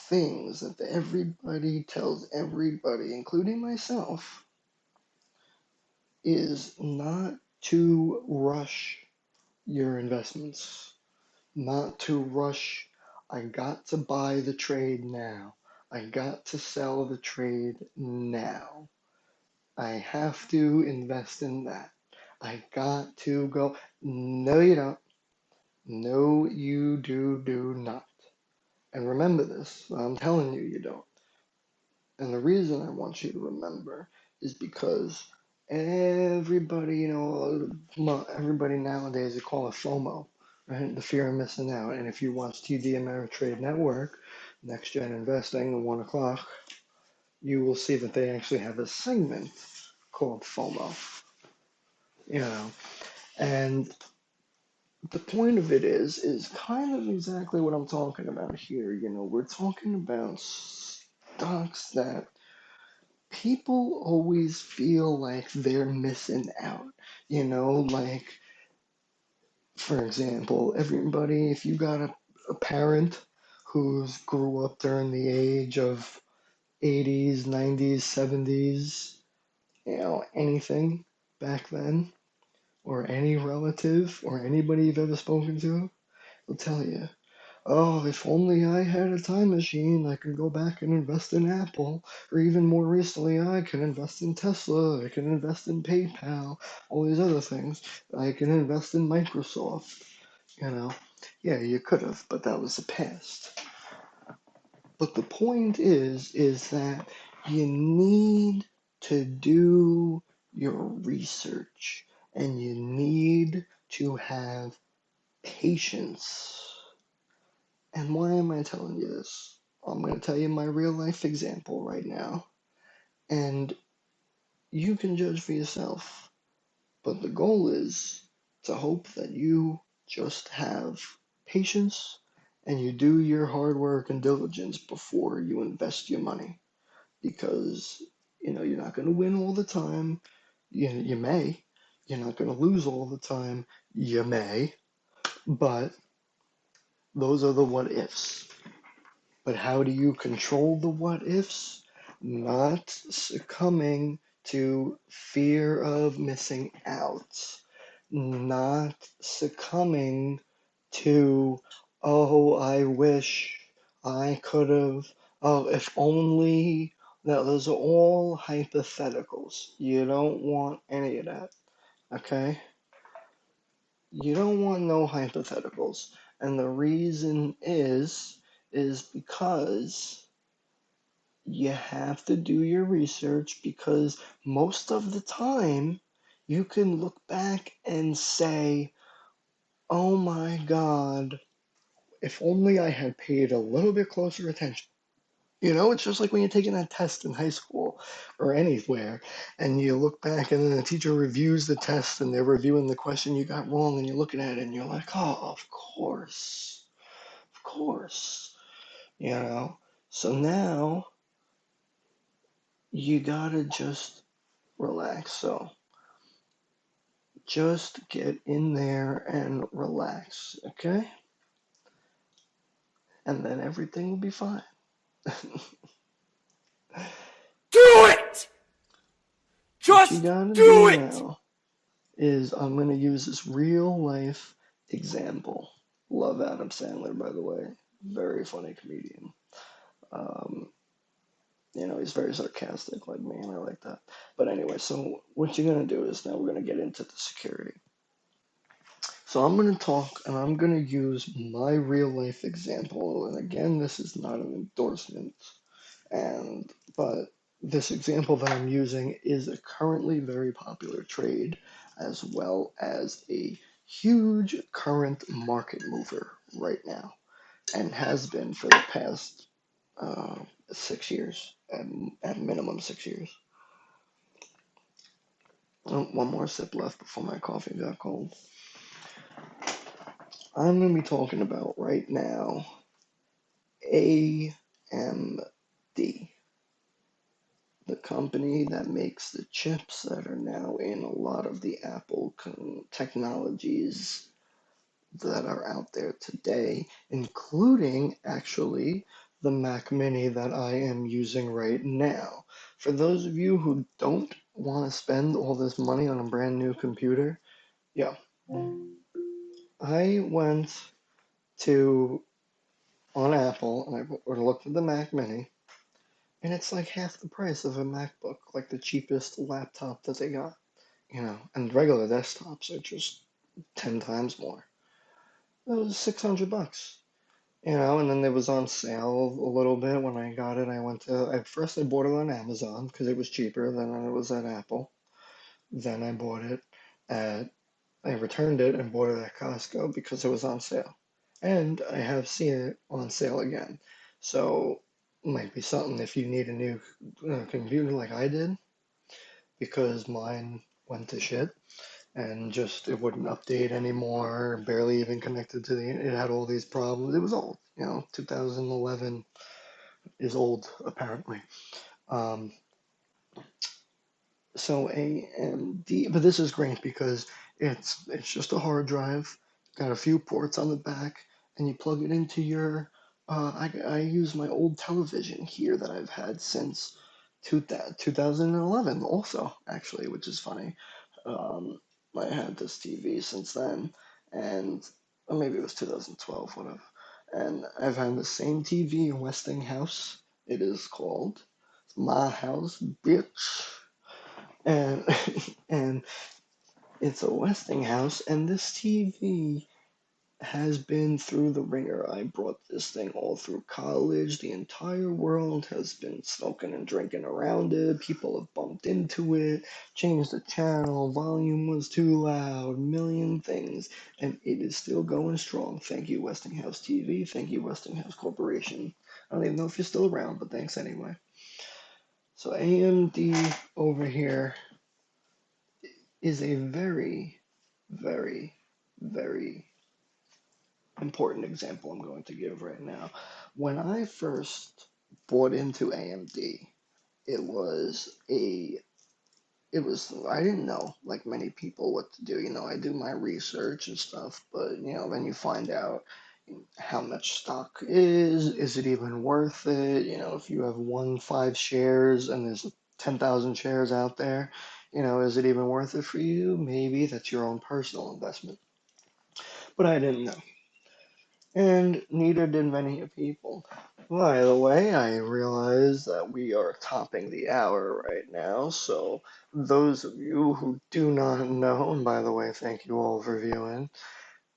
things that everybody tells everybody, including myself, is not to rush your investments, not to rush. I got to buy the trade now. I got to sell the trade now. I have to invest in that. I got to go. No, you don't. No, you do not. And remember this. I'm telling you, you don't. And the reason I want you to remember is because everybody, everybody nowadays they call it FOMO, right? The fear of missing out. And if you watch TD Ameritrade Network, Next Gen Investing at 1 o'clock, you will see that they actually have a segment called FOMO, you know. And the point of it is kind of exactly what I'm talking about here. We're talking about stocks that people always feel like they're missing out. Like, for example, everybody, if you got a parent who's grew up during the age of 80s, 90s, 70s, anything back then, or any relative or anybody you've ever spoken to, will tell you, oh, if only I had a time machine, I could go back and invest in Apple. Or even more recently, I can invest in Tesla, I can invest in PayPal, all these other things. I can invest in Microsoft, you know. Yeah, you could have, but that was the past. But the point is that you need to do your research and you need to have patience. And why am I telling you this? I'm going to tell you my real life example right now, and you can judge for yourself. But the goal is to hope that you just have patience and you do your hard work and diligence before you invest your money. Because, you're not going to win all the time. You may. You're not going to lose all the time. You may. But those are the what ifs. But how do you control the what ifs? Not succumbing to fear of missing out. Not succumbing to, oh, I wish I could have, oh, if only. Now, those are all hypotheticals. You don't want any of that, okay? You don't want no hypotheticals. And the reason is because you have to do your research because most of the time you can look back and say, oh my God, if only I had paid a little bit closer attention. It's just like when you're taking that test in high school or anywhere, and you look back and then the teacher reviews the test and they're reviewing the question you got wrong, and you're looking at it and you're like, oh, of course, you know. So now you gotta just relax. So just get in there and relax, okay? And then everything will be fine. Do it! What you Just gotta do do it! now is I'm gonna use this real life example. Love Adam Sandler, by the way. Very funny comedian. Um, he's very sarcastic like me, and I like that. But anyway, so what you're gonna do is now we're gonna get into the security. So I'm gonna talk and I'm gonna use my real life example. And again, this is not an endorsement. But this example that I'm using is a currently very popular trade as well as a huge current market mover right now and has been for the past 6 years, at minimum 6 years. Oh, one more sip left before my coffee got cold. I'm going to be talking about right now AMD, the company that makes the chips that are now in a lot of the Apple technologies that are out there today, including actually the Mac Mini that I am using right now. For those of you who don't want to spend all this money on a brand new computer, yeah, I went to on Apple and I looked at the Mac Mini, and it's like half the price of a MacBook, like the cheapest laptop that they got. And regular desktops are just 10 times more. It was $600. And then it was on sale a little bit when I got it. First I bought it on Amazon because it was cheaper than it was at Apple. Then I returned it and bought it at Costco because it was on sale. And I have seen it on sale again. So, might be something if you need a new computer like I did, because mine went to shit and just it wouldn't update anymore, barely even connected to it had all these problems. It was old, 2011 is old apparently. Um, So AMD, but this is great because it's just a hard drive, got a few ports on the back, and you plug it into your. I use my old television here that I've had since 2011 also, actually, which is funny. Um, I had this TV since then, and or maybe it was 2012, whatever. And I've had the same TV in Westinghouse. It is called My House, Bitch, and and it's a Westinghouse, and this TV has been through the ringer. I brought this thing all through college. The entire world has been smoking and drinking around it. People have bumped into it, changed the channel, volume was too loud, million things, and it is still going strong. Thank you, Westinghouse TV. Thank you, Westinghouse Corporation. I don't even know if you're still around, but thanks anyway. So AMD over here is a very, very, very important example I'm going to give right now. When I first bought into AMD, it was a I didn't know like many people what to do. I do my research and stuff, but then you find out how much stock is it even worth it? If you have 5 shares and there's 10,000 shares out there, is it even worth it for you? Maybe that's your own personal investment. But I didn't know. And neither did many people. By the way, I realize that we are topping the hour right now, so those of you who do not know, and by the way, thank you all for viewing.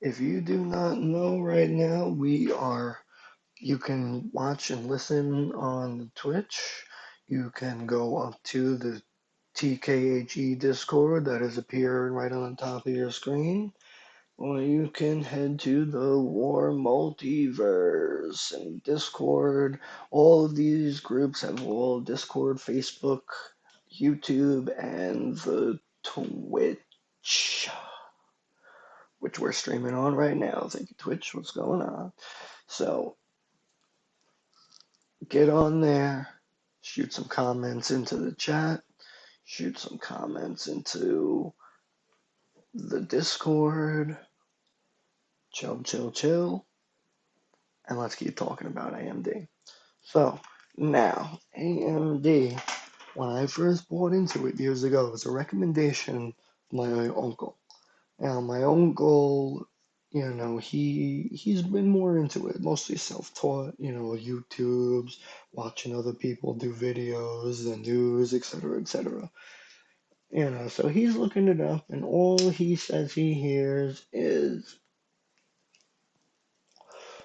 If you do not know right now, you can watch and listen on Twitch. You can go up to the TKHE Discord that is appearing right on the top of your screen. Or you can head to the WARRmultiverse and Discord. All of these groups have all Discord, Facebook, YouTube, and the Twitch, which we're streaming on right now. Thank you, Twitch. What's going on? So get on there, shoot some comments into the chat, shoot some comments into the Discord. Chill, chill, chill. And let's keep talking about AMD. So now, AMD, when I first bought into it years ago, it was a recommendation of my uncle. Now, my uncle, he's been more into it, mostly self-taught, YouTube's, watching other people do videos, the news, etc., etc. So he's looking it up, and all he says he hears is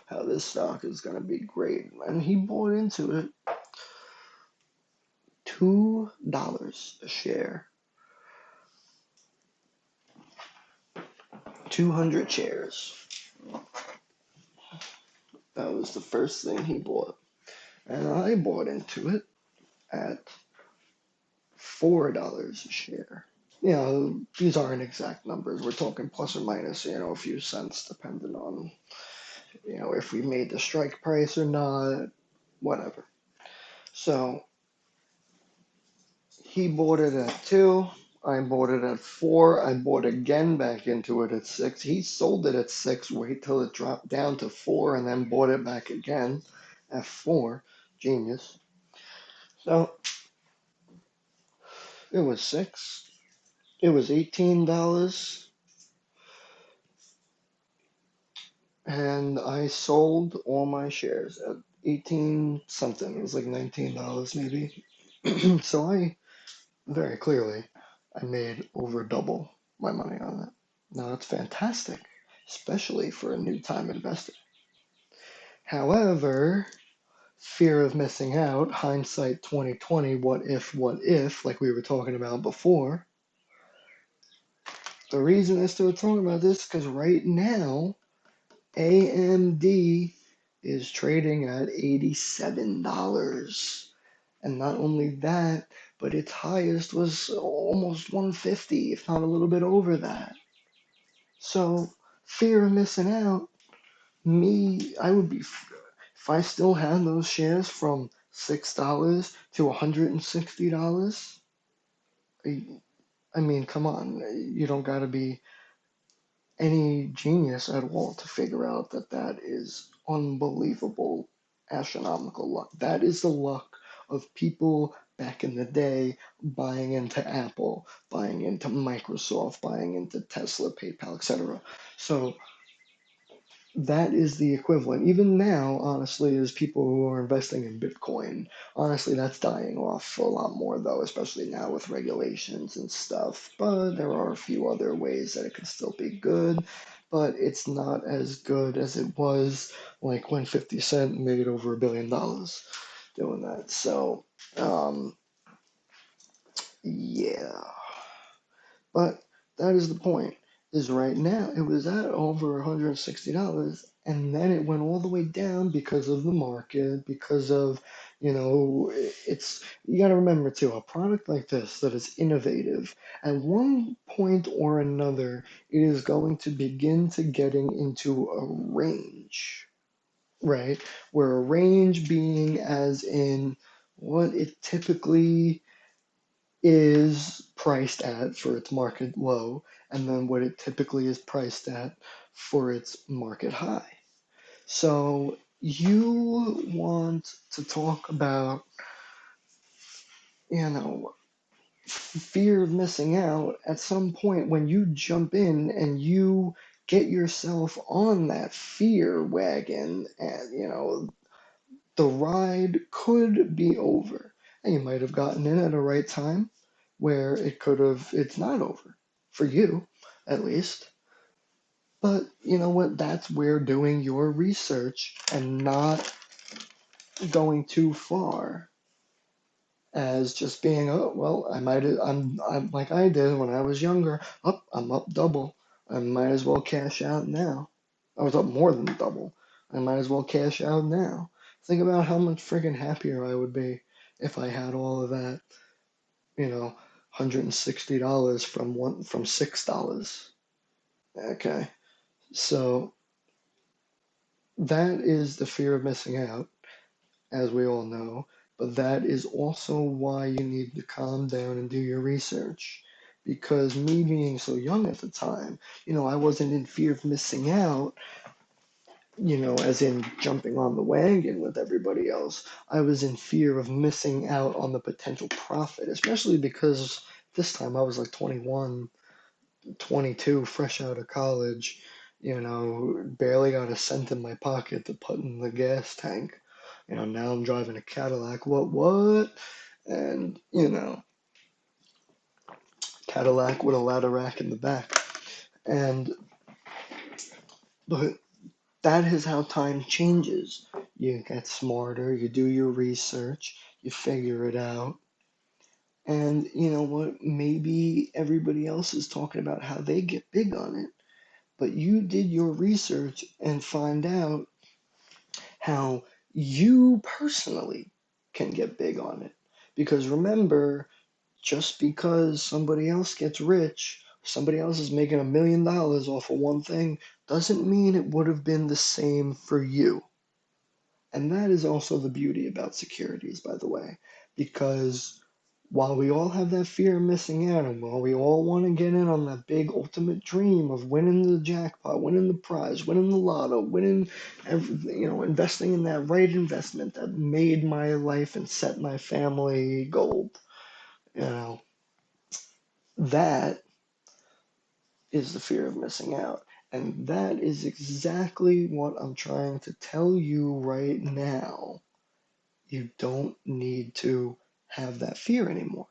how this stock is going to be great. And he bought into it $2 a share, 200 shares. That was the first thing he bought. And I bought into it at $4 a share. These aren't exact numbers. We're talking plus or minus, a few cents depending on, if we made the strike price or not, whatever. So he bought it at 2. I bought it at 4. I bought again back into it at 6. He sold it at 6, wait till it dropped down to 4, and then bought it back again at 4. Genius. So it was 6. It was $18. And I sold all my shares at 18 something. It was like $19 maybe. So very clearly, I made over double my money on it. Now that's fantastic, especially for a new time investor. However, fear of missing out, hindsight 2020, what if, like we were talking about before, The reason I started talking about this because right now AMD is trading at $87. And not only that, but its highest was almost 150, if not a little bit over that. So, fear of missing out, I would be, if I still had those shares from $6 to $160, I mean, come on, you don't gotta be any genius at all to figure out that that is unbelievable astronomical luck. That is the luck of people back in the day buying into Apple, buying into Microsoft, buying into Tesla, PayPal, etc. So that is the equivalent. Even now, honestly, as people who are investing in Bitcoin, honestly, that's dying off a lot more, though, especially now with regulations and stuff. But there are a few other ways that it can still be good, but it's not as good as it was like when 50 Cent made over $1 billion doing that. So, um, yeah. But that is the point. Is right now it was at over $160, and then it went all the way down because of the market, because of, it's you got to remember too, a product like this that is innovative, at one point or another, it is going to begin to getting into a range, right? Where a range being as in what it typically is priced at for its market low, and then what it typically is priced at for its market high. So you want to talk about, you know, fear of missing out at some point when you jump in and you get yourself on that fear wagon, and the ride could be over. And you might have gotten in at a right time where it's not over. For you, at least. But you know what? That's where doing your research and not going too far as just being, oh, well, I'm like I did when I was younger. I'm up double. I might as well cash out now. I was up more than double. I might as well cash out now. Think about how much friggin' happier I would be if I had all of that, $160 from $6. Okay. So that is the fear of missing out, as we all know, but that is also why you need to calm down and do your research. Because me being so young at the time, I wasn't in fear of missing out, as in jumping on the wagon with everybody else. I was in fear of missing out on the potential profit, especially because this time I was like 21, 22, fresh out of college, barely got a cent in my pocket to put in the gas tank. Now I'm driving a Cadillac. What? And, Cadillac with a ladder rack in the back. And, but that is how time changes. You get smarter, you do your research, you figure it out. And you know what? Maybe everybody else is talking about how they get big on it, but you did your research and find out how you personally can get big on it. Because remember, just because somebody else gets rich, somebody else is making $1 million off of one thing, doesn't mean it would have been the same for you. And that is also the beauty about securities, by the way, because while we all have that fear of missing out, and while we all want to get in on that big ultimate dream of winning the jackpot, winning the prize, winning the lotto, winning, investing in that right investment that made my life and set my family gold, that is the fear of missing out. And that is exactly what I'm trying to tell you right now. You don't need to have that fear anymore.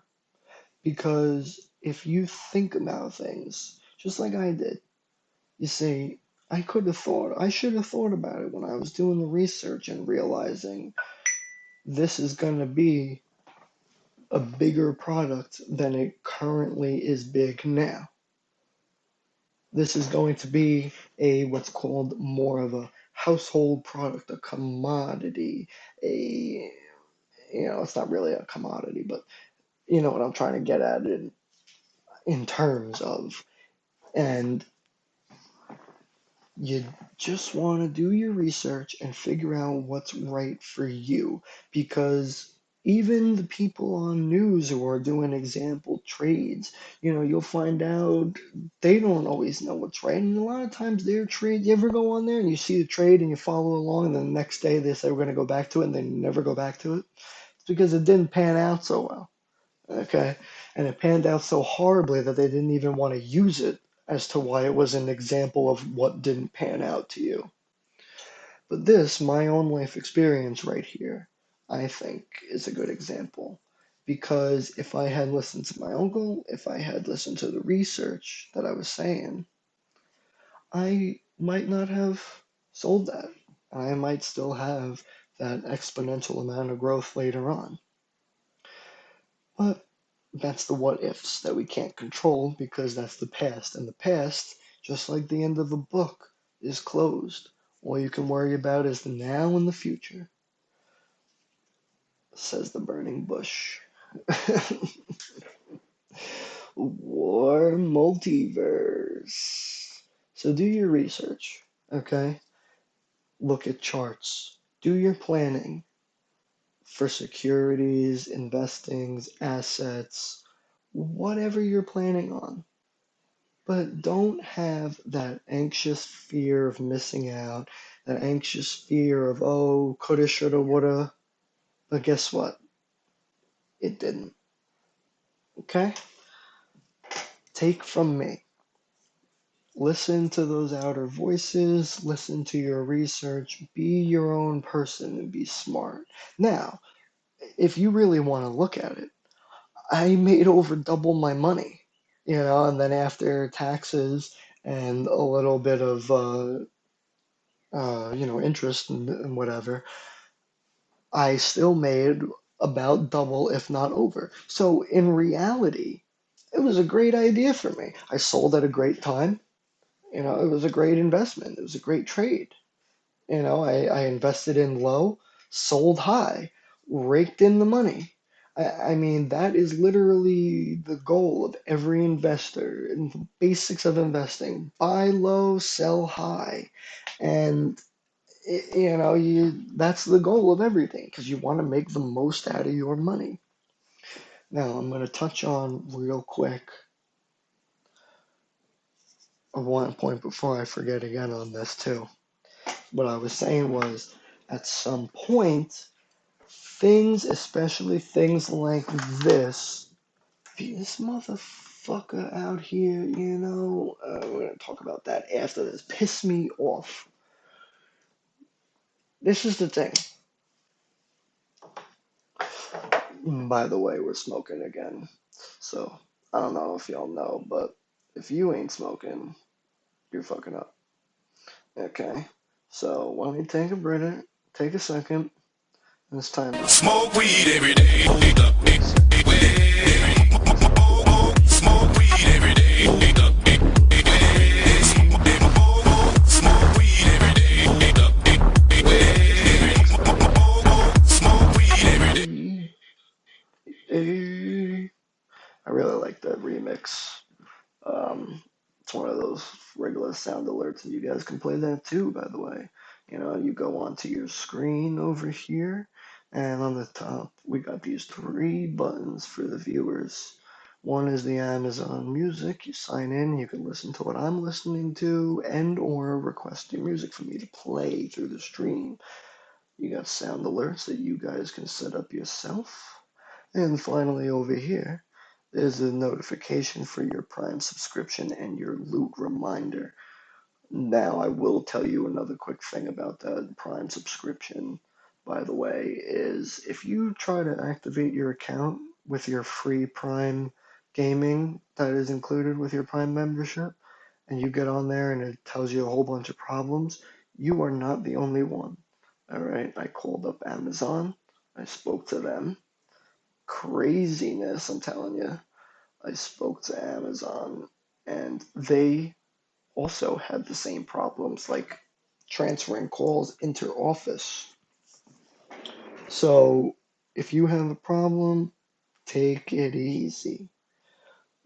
Because if you think about things, just like I did, you say, I should have thought about it when I was doing the research and realizing this is going to be a bigger product than it currently is big now. this is going to be a what's called more of a household product, a commodity, a it's not really a commodity, but you know what I'm trying to get at in terms of, and you just want to do your research and figure out what's right for you, because even the people on news who are doing example trades, you'll find out they don't always know what's right. And a lot of times their trade, you ever go on there and you see the trade and you follow along, and then the next day they say we're going to go back to it, and they never go back to it? It's because it didn't pan out so well. Okay. And it panned out so horribly that they didn't even want to use it as to why it was an example of what didn't pan out to you. But this, my own life experience right here, I think is a good example. Because if I had listened to my uncle, if I had listened to the research that I was saying, I might not have sold that. I might still have that exponential amount of growth later on. But that's the what ifs that we can't control, because that's the past. And the past, just like the end of a book, is closed. All you can worry about is the now and the future, says the burning bush. War multiverse. So do your research, okay? Look at charts. Do your planning for securities, investings, assets, whatever you're planning on. But don't have that anxious fear of missing out, that anxious fear of, oh, coulda, shoulda, woulda. But guess what? It didn't. Okay? Take from me. Listen to those outer voices, listen to your research, be your own person and be smart. Now, if you really want to look at it, I made over double my money, and then after taxes and a little bit of interest and whatever, I still made about double, if not over. So in reality, it was a great idea for me. I sold at a great time. It was a great investment. It was a great trade. I invested in low, sold high, raked in the money. I mean, that is literally the goal of every investor and the basics of investing. Buy low, sell high. And that's the goal of everything, because you want to make the most out of your money. Now I'm going to touch on real quick one point before I forget again on this too. What I was saying was, at some point, things, especially things like this motherfucker out here, we're going to talk about that after this, piss me off. This is the thing. By the way, we're smoking again. So, I don't know if y'all know, but if you ain't smoking, you're fucking up. Okay? So, why don't you take a breather, take a second, and it's time out. Smoke weed every day. Smoke weed every day. Smoke weed every day. Smoke weed every day. I really like that remix. It's one of those regular sound alerts, and you guys can play that too, by the way. You go onto your screen over here, and on the top, we got these three buttons for the viewers. One is the Amazon Music. You sign in, you can listen to what I'm listening to, and or request your music for me to play through the stream. You got sound alerts that you guys can set up yourself. And finally, over here, there's a notification for your Prime subscription and your loot reminder. Now, I will tell you another quick thing about that Prime subscription, by the way, is if you try to activate your account with your free Prime gaming that is included with your Prime membership, and you get on there and it tells you a whole bunch of problems, you are not the only one. All right, I called up Amazon, I spoke to them. Craziness, I'm telling you. I spoke to Amazon and they also had the same problems, like transferring calls inter-office. So if you have a problem, take it easy,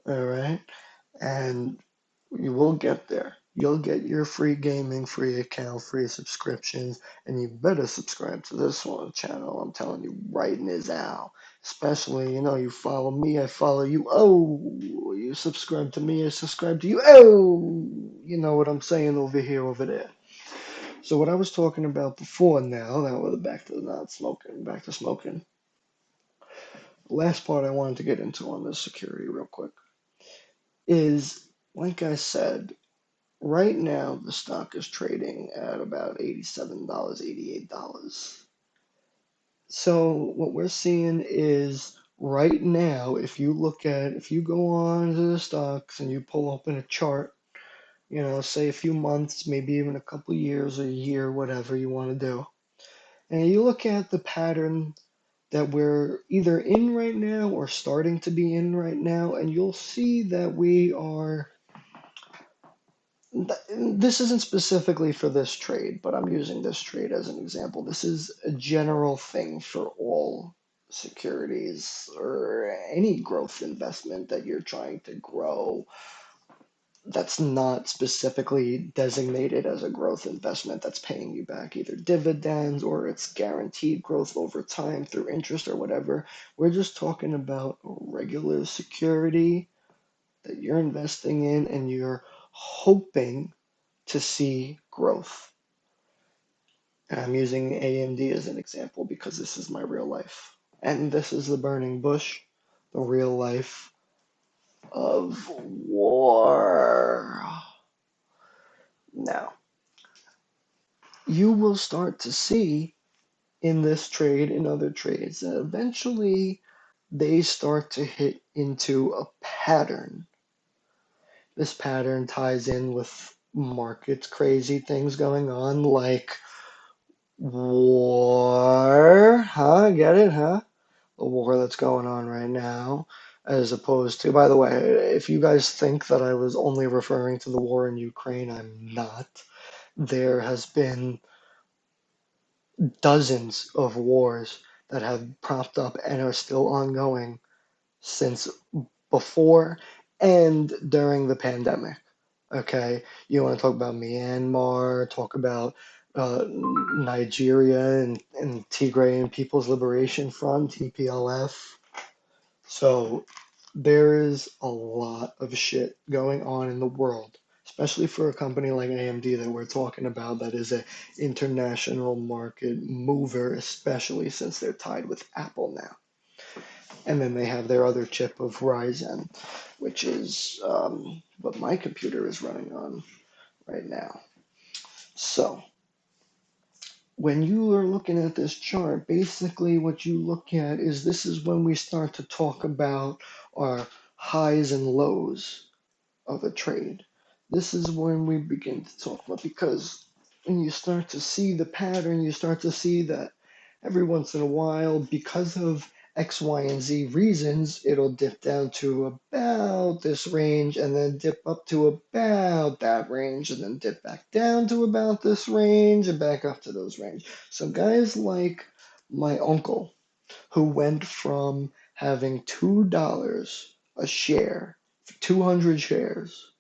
all right? And you will get there. You'll get your free gaming, free account, free subscriptions, and you better subscribe to this one channel. I'm telling you right now. Especially, you follow me, I follow you. Oh, you subscribe to me, I subscribe to you. Oh, you know what I'm saying over here, over there. So what I was talking about before now we're back to not smoking, back to smoking. The last part I wanted to get into on this security real quick is, like I said, right now the stock is trading at about $87, $88. So what we're seeing is right now, if you go on to the stocks and you pull up in a chart, say a few months, maybe even a couple years, a year, whatever you want to do, and you look at the pattern that we're either in right now or starting to be in right now, and you'll see that we are. This isn't specifically for this trade, but I'm using this trade as an example. This is a general thing for all securities or any growth investment that you're trying to grow that's not specifically designated as a growth investment that's paying you back either dividends or it's guaranteed growth over time through interest or whatever. We're just talking about regular security that you're investing in and you're hoping to see growth. And I'm using AMD as an example because this is my real life. And this is the burning bush, the real life of WARR. Now, you will start to see in this trade, in other trades, that eventually they start to hit into a pattern. This pattern ties in with markets, crazy things going on like war, huh? Get it, huh? The war that's going on right now, as opposed to, by the way, if you guys think that I was only referring to the war in Ukraine, I'm not. There has been dozens of wars that have propped up and are still ongoing since before and during the pandemic. Okay, you want to talk about Myanmar, talk about Nigeria and Tigrayan People's Liberation Front, TPLF. So there is a lot of shit going on in the world, especially for a company like AMD that we're talking about that is an international market mover, especially since they're tied with Apple now. And then they have their other chip of Ryzen, which is what my computer is running on right now. So when you are looking at this chart, basically what you look at is this is when we start to talk about our highs and lows of a trade. This is when we begin to talk about, because when you start to see the pattern, you start to see that every once in a while, because of X, Y, and Z reasons, it'll dip down to about this range and then dip up to about that range and then dip back down to about this range and back up to those range. So guys like my uncle, who went from having $2 a share for 200 shares.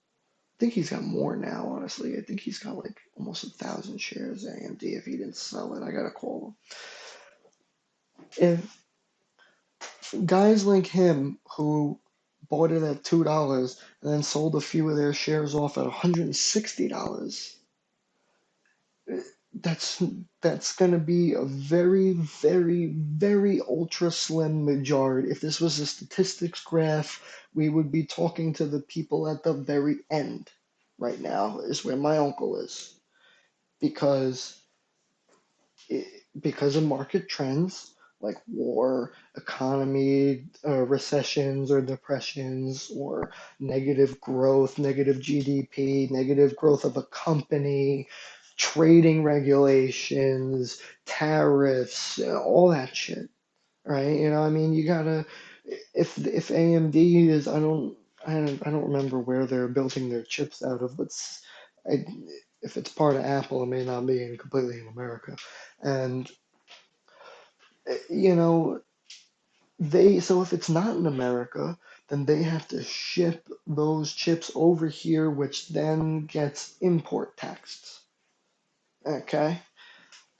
I think he's got more now, honestly. I think he's got like almost 1,000 shares of AMD if he didn't sell it. I gotta call him. If guys like him who bought it at $2 and then sold a few of their shares off at $160, that's that's going to be a very, very, very ultra slim majority. If this was a statistics graph, we would be talking to the people at the very end. Right now is where my uncle is, because it, because of market trends like war, economy, recessions or depressions, or negative growth, negative GDP, negative growth of a company, trading regulations, tariffs, all that shit, right? I mean, you gotta, if AMD is, I don't remember where they're building their chips out of, but I, if it's part of Apple, it may not be completely in America. And you know, so if it's not in America, then they have to ship those chips over here, which then gets import taxed. Okay?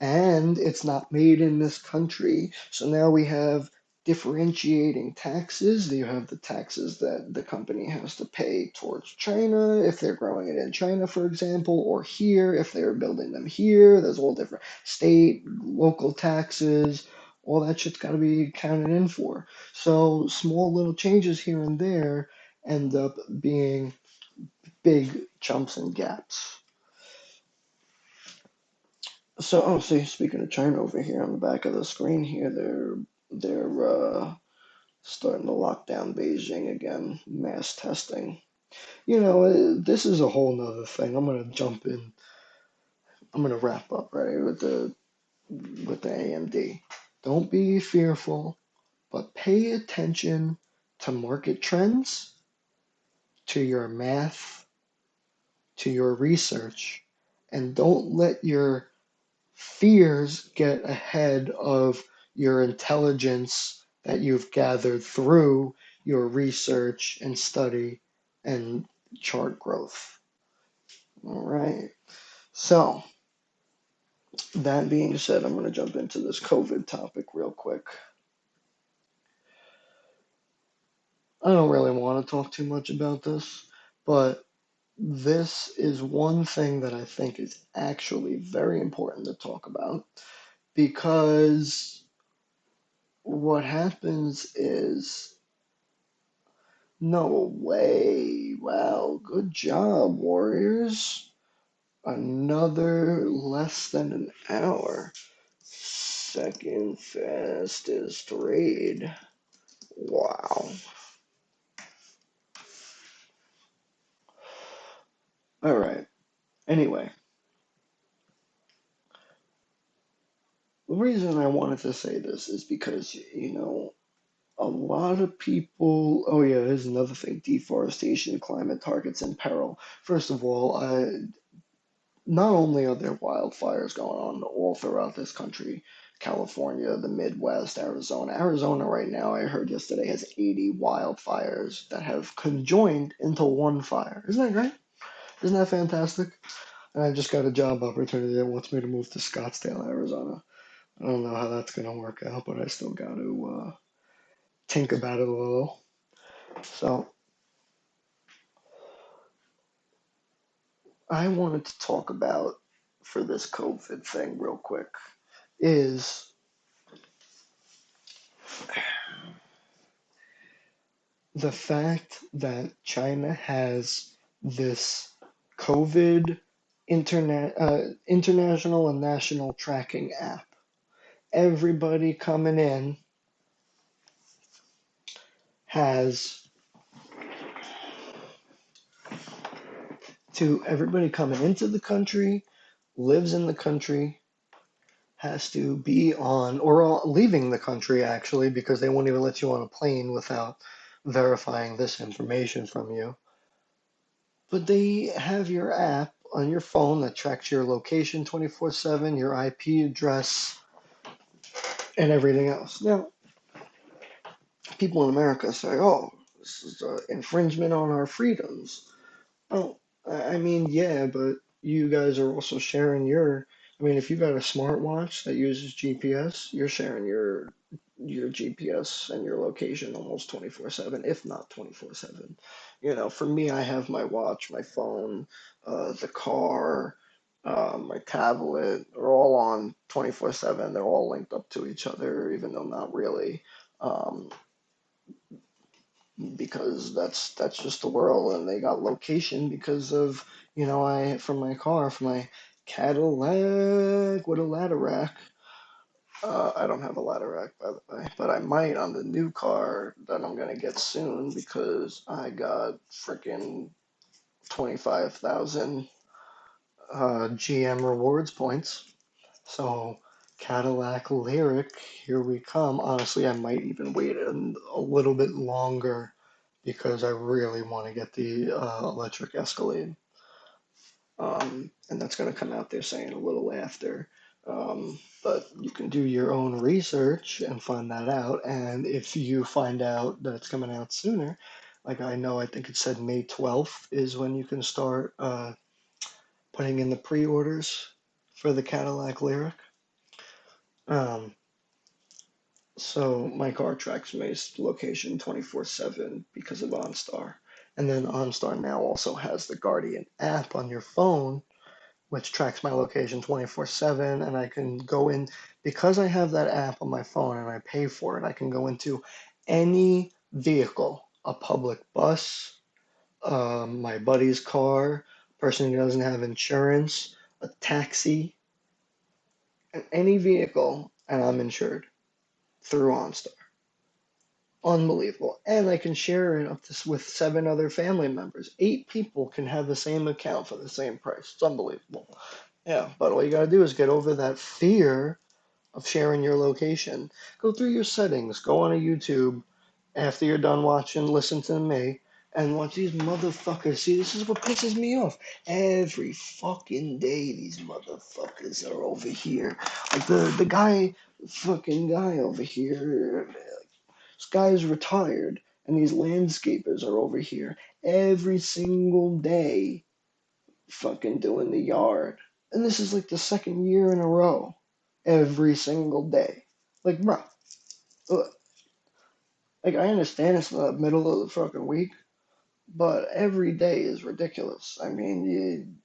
And it's not made in this country. So now we have differentiating taxes. You have the taxes that the company has to pay towards China if they're growing it in China, for example, or here if they're building them here. There's all different state, local taxes. All that shit's got to be counted in for. So small little changes here and there end up being big chumps and gaps. So, oh, see, speaking of China over here on the back of the screen here, they're starting to lock down Beijing again, mass testing. This is a whole nother thing. I'm gonna jump in. I'm gonna wrap up right with the AMD. Don't be fearful, but pay attention to market trends, to your math, to your research, and don't let your fears get ahead of your intelligence that you've gathered through your research and study and chart growth. All right. So, that being said, I'm going to jump into this COVID topic real quick. I don't really want to talk too much about this, but this is one thing that I think is actually very important to talk about because what happens is no way. Wow, good job, Warriors. Another less than an hour. Second fastest raid. Wow. All right. Anyway, the reason I wanted to say this is because, a lot of people. Oh, yeah, here's another thing: deforestation, climate targets in peril. First of all, not only are there wildfires going on all throughout this country, California, the Midwest, Arizona. Arizona right now, I heard yesterday, has 80 wildfires that have conjoined into one fire. Isn't that great? Isn't that fantastic? And I just got a job opportunity that wants me to move to Scottsdale, Arizona. I don't know how that's going to work out, but I still got to think about it a little. So I wanted to talk about, for this COVID thing real quick, is the fact that China has this COVID international and national tracking app. Everybody coming in has everybody coming into the country, lives in the country, has to be on, or leaving the country actually, because they won't even let you on a plane without verifying this information from you. But they have your app on your phone that tracks your location 24/7, your IP address, and everything else. Now, people in America say, oh, this is an infringement on our freedoms. Oh, I mean, yeah, but you guys are also sharing your. I mean, if you got a smartwatch that uses GPS, you're sharing your GPS and your location almost 24/7, if not 24/7. For me, I have my watch, my phone, the car, my tablet, are all on 24/7. They're all linked up to each other, even though not really. Um, because that's just the world, and they got location because of I from my car, from my Cadillac with a ladder rack. I don't have a ladder rack, by the way, but I might on the new car that I'm gonna get soon because I got freaking 25,000 GM rewards points. So Cadillac Lyric, here we come. Honestly, I might even wait a little bit longer because I really want to get the electric Escalade. and that's going to come out there saying a little after. But you can do your own research and find that out. And if you find out that it's coming out sooner, like I know, I think it said May 12th is when you can start putting in the pre-orders for the Cadillac Lyric. Um, so my car tracks my location 24/7 because of OnStar. And then OnStar now also has the Guardian app on your phone which tracks my location 24/7, and I can go in because I have that app on my phone and I pay for it. I can go into any vehicle, a public bus, my buddy's car, person who doesn't have insurance, a taxi, and any vehicle, and I'm insured through OnStar. Unbelievable. And I can share it up to, with 7 other family members. 8 people can have the same account for the same price. It's unbelievable. Yeah, but all you gotta do is get over that fear of sharing your location. Go through your settings, go on a YouTube after you're done watching, listen to me, and watch these motherfuckers. See, this is what pisses me off. Every fucking day, these motherfuckers are over here. Like the guy, fucking guy over here. This guy is retired, and these landscapers are over here every single day fucking doing the yard. And this is like the second year in a row. Every single day. Like, bro, like, I understand it's the middle of the fucking week, but every day is ridiculous. I mean,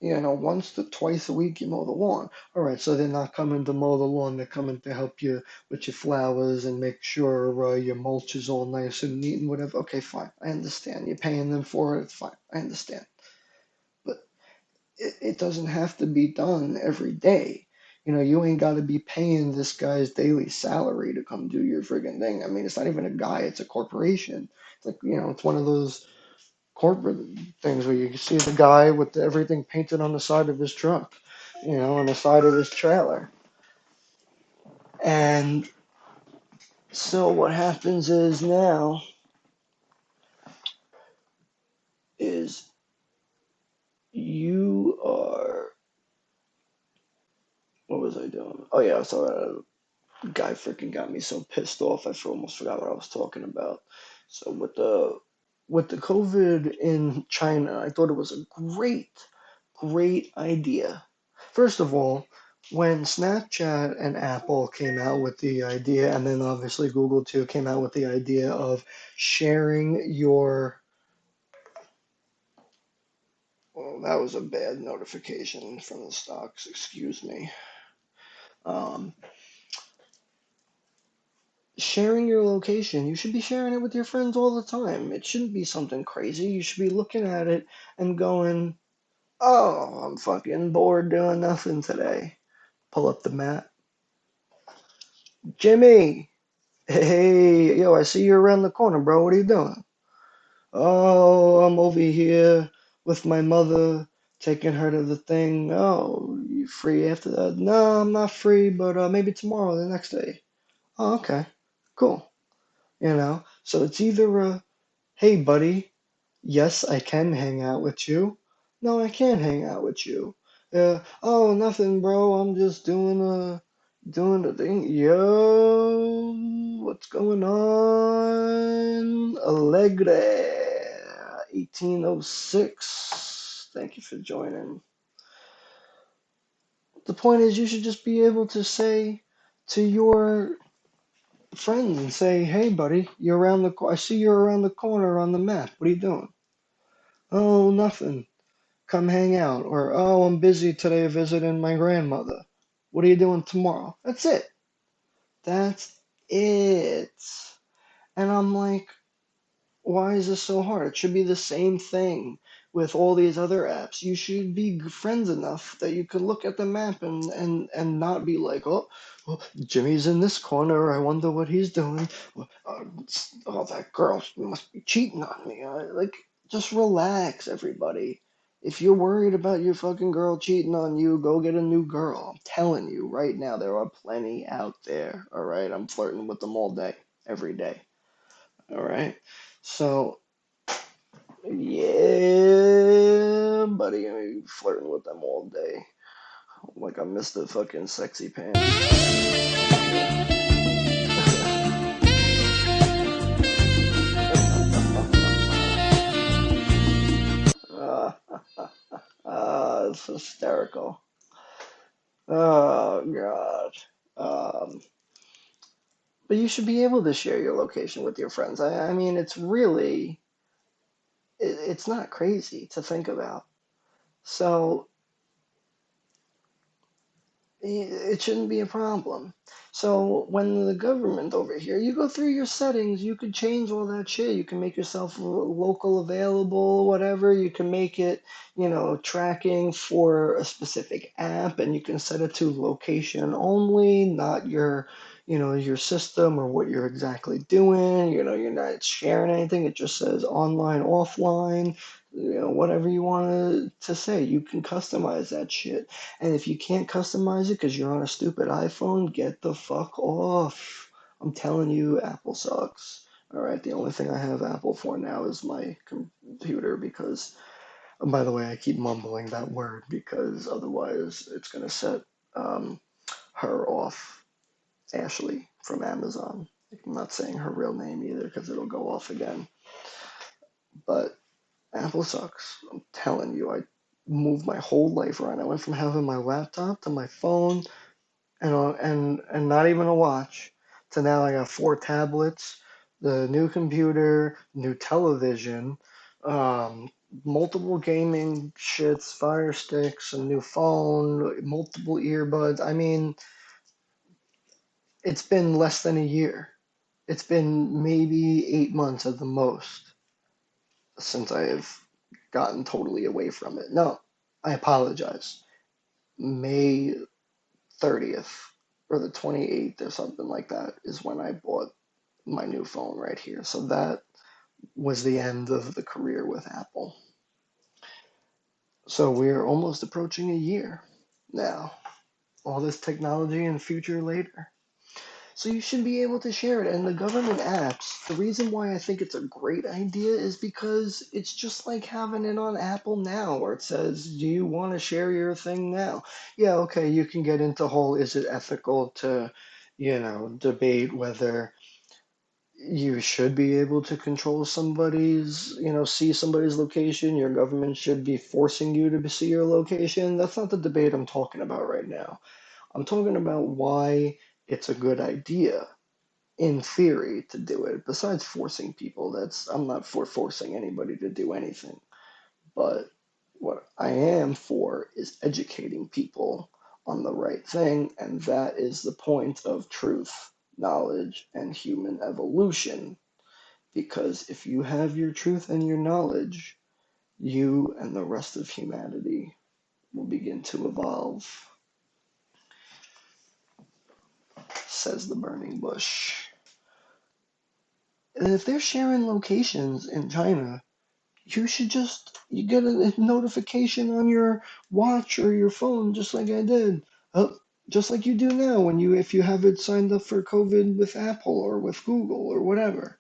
once to twice a week you mow the lawn. All right, so they're not coming to mow the lawn, they're coming to help you with your flowers and make sure your mulch is all nice and neat and whatever. Okay, fine. I understand. You're paying them for it. It's fine. I understand. But it doesn't have to be done every day. You ain't got to be paying this guy's daily salary to come do your friggin' thing. I mean, it's not even a guy, it's a corporation. It's like, it's one of those corporate things where you see the guy with everything painted on the side of his truck, on the side of his trailer. And so what happens is now is you are, what was I doing? Oh yeah, so guy freaking got me so pissed off. I almost forgot what I was talking about. So with the COVID in China, I thought it was a great idea. First of all, when Snapchat and Apple came out with the idea, and then obviously Google too came out with the idea of sharing your, well, that was a bad notification from the stocks, excuse me. Um, Sharing your location, you should be sharing it with your friends all the time. It shouldn't be something crazy. You should be looking at it and going, oh, I'm fucking bored doing nothing today. Pull up the map. Jimmy, hey, yo, I see you around the corner, bro. What are you doing? Oh, I'm over here with my mother, taking her to the thing. Oh, you free after that? No, I'm not free, but maybe tomorrow, the next day. Oh, okay, cool. So it's either a, hey, buddy, yes, I can hang out with you. No, I can't hang out with you. Oh, nothing, bro. I'm just doing the thing. Yo, what's going on? Alegre, 1806. Thank you for joining. The point is, you should just be able to say to your friends and say, "Hey, buddy, I see you're around the corner on the map. What are you doing?" "Oh, nothing. Come hang out." Or, "Oh, I'm busy today visiting my grandmother. What are you doing tomorrow?" That's it. That's it. And I'm like, why is this so hard? It should be the same thing with all these other apps. You should be friends enough that you can look at the map and not be like, oh, well, Jimmy's in this corner. I wonder what he's doing. Oh, that girl must be cheating on me. Like, just relax, everybody. If you're worried about your fucking girl cheating on you, go get a new girl. I'm telling you right now, there are plenty out there. All right, I'm flirting with them all day, every day. All right. So, yeah, but anybody and be flirting with them all day. Like I'm Mr. fucking Sexy Pants. uh, it's hysterical. Oh God. Um, but you should be able to share your location with your friends. I mean, it's really, it's not crazy to think about. So it shouldn't be a problem. So when the government over here, you go through your settings, you could change all that shit. You can make yourself local available, whatever. You can make it, tracking for a specific app, and you can set it to location only, not your system or what you're exactly doing. You're not sharing anything. It just says online, offline. Whatever you want to say, you can customize that shit. And if you can't customize it because you're on a stupid iPhone, get the fuck off. I'm telling you, Apple sucks. All right, the only thing I have Apple for now is my computer because, and by the way, I keep mumbling that word because otherwise it's going to set her off, Ashley from Amazon. I'm not saying her real name either because it'll go off again. But Apple sucks. I'm telling you, I moved my whole life around. I went from having my laptop to my phone and not even a watch to now I got 4 tablets, the new computer, new television, um, multiple gaming shits, Fire Sticks, a new phone, multiple earbuds. I mean, it's been less than a year. It's been maybe 8 months at the most since I have gotten totally away from it. No, I apologize. May 30th or the 28th or something like that is when I bought my new phone right here. So that was the end of the career with Apple. So we're almost approaching a year now. All this technology and future later. So you should be able to share it. And the government apps, the reason why I think it's a great idea is because it's just like having it on Apple now, where it says, do you want to share your thing now? Yeah, okay, you can get into whole, is it ethical to, debate whether you should be able to control somebody's, see somebody's location. Your government should be forcing you to see your location. That's not the debate I'm talking about right now. I'm talking about why it's a good idea in theory to do it. Besides forcing people, I'm not for forcing anybody to do anything. But what I am for is educating people on the right thing, and that is the point of truth, knowledge, and human evolution. Because if you have your truth and your knowledge, you and the rest of humanity will begin to evolve, says the burning bush. And if they're sharing locations in China, you get a notification on your watch or your phone, just like I did. Oh, just like you do now if you have it signed up for COVID with Apple or with Google or whatever.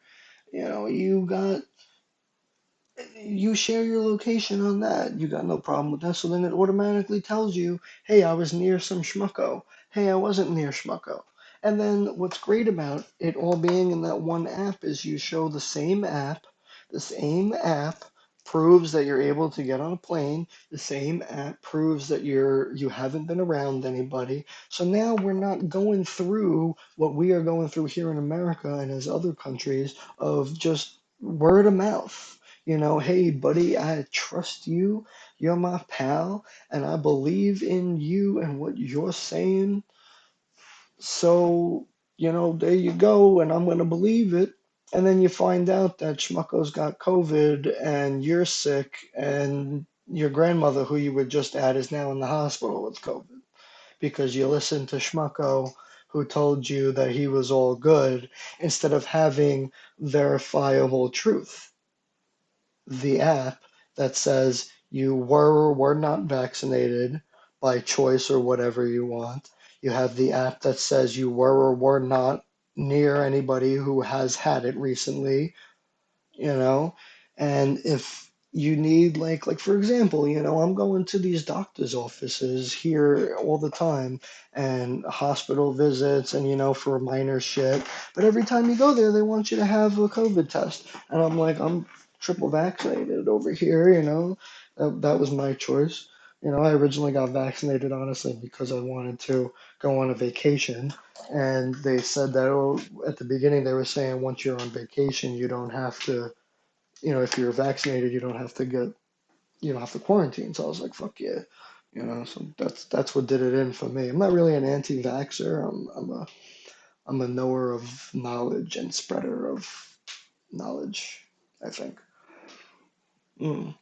You share your location on that. You got no problem with that. So then it automatically tells you, hey, I was near some schmucko. Hey, I wasn't near schmucko. And then what's great about it all being in that one app is you show the same app. The same app proves that you're able to get on a plane. The same app proves that you haven't been around anybody. So now we're not going through what we are going through here in America and as other countries of just word of mouth. Hey, buddy, I trust you. You're my pal, and I believe in you and what you're saying. So, there you go, and I'm going to believe it. And then you find out that Schmucko's got COVID and you're sick, and your grandmother, who you were just at, is now in the hospital with COVID because you listened to Schmucko, who told you that he was all good, instead of having verifiable truth, the app that says you were or were not vaccinated by choice or whatever you want. You have the app that says you were or were not near anybody who has had it recently, you know. And if you need like for example, I'm going to these doctors' offices here all the time and hospital visits and for minor shit. But every time you go there, they want you to have a COVID test. And I'm like, I'm triple vaccinated over here, That was my choice. I originally got vaccinated honestly because I wanted to go on a vacation. And they said that, oh, at the beginning they were saying once you're on vacation, you don't have to, if you're vaccinated, you don't have to quarantine. So I was like, fuck yeah, So that's what did it in for me. I'm not really an anti-vaxxer. I'm a knower of knowledge and spreader of knowledge, I think. Mm,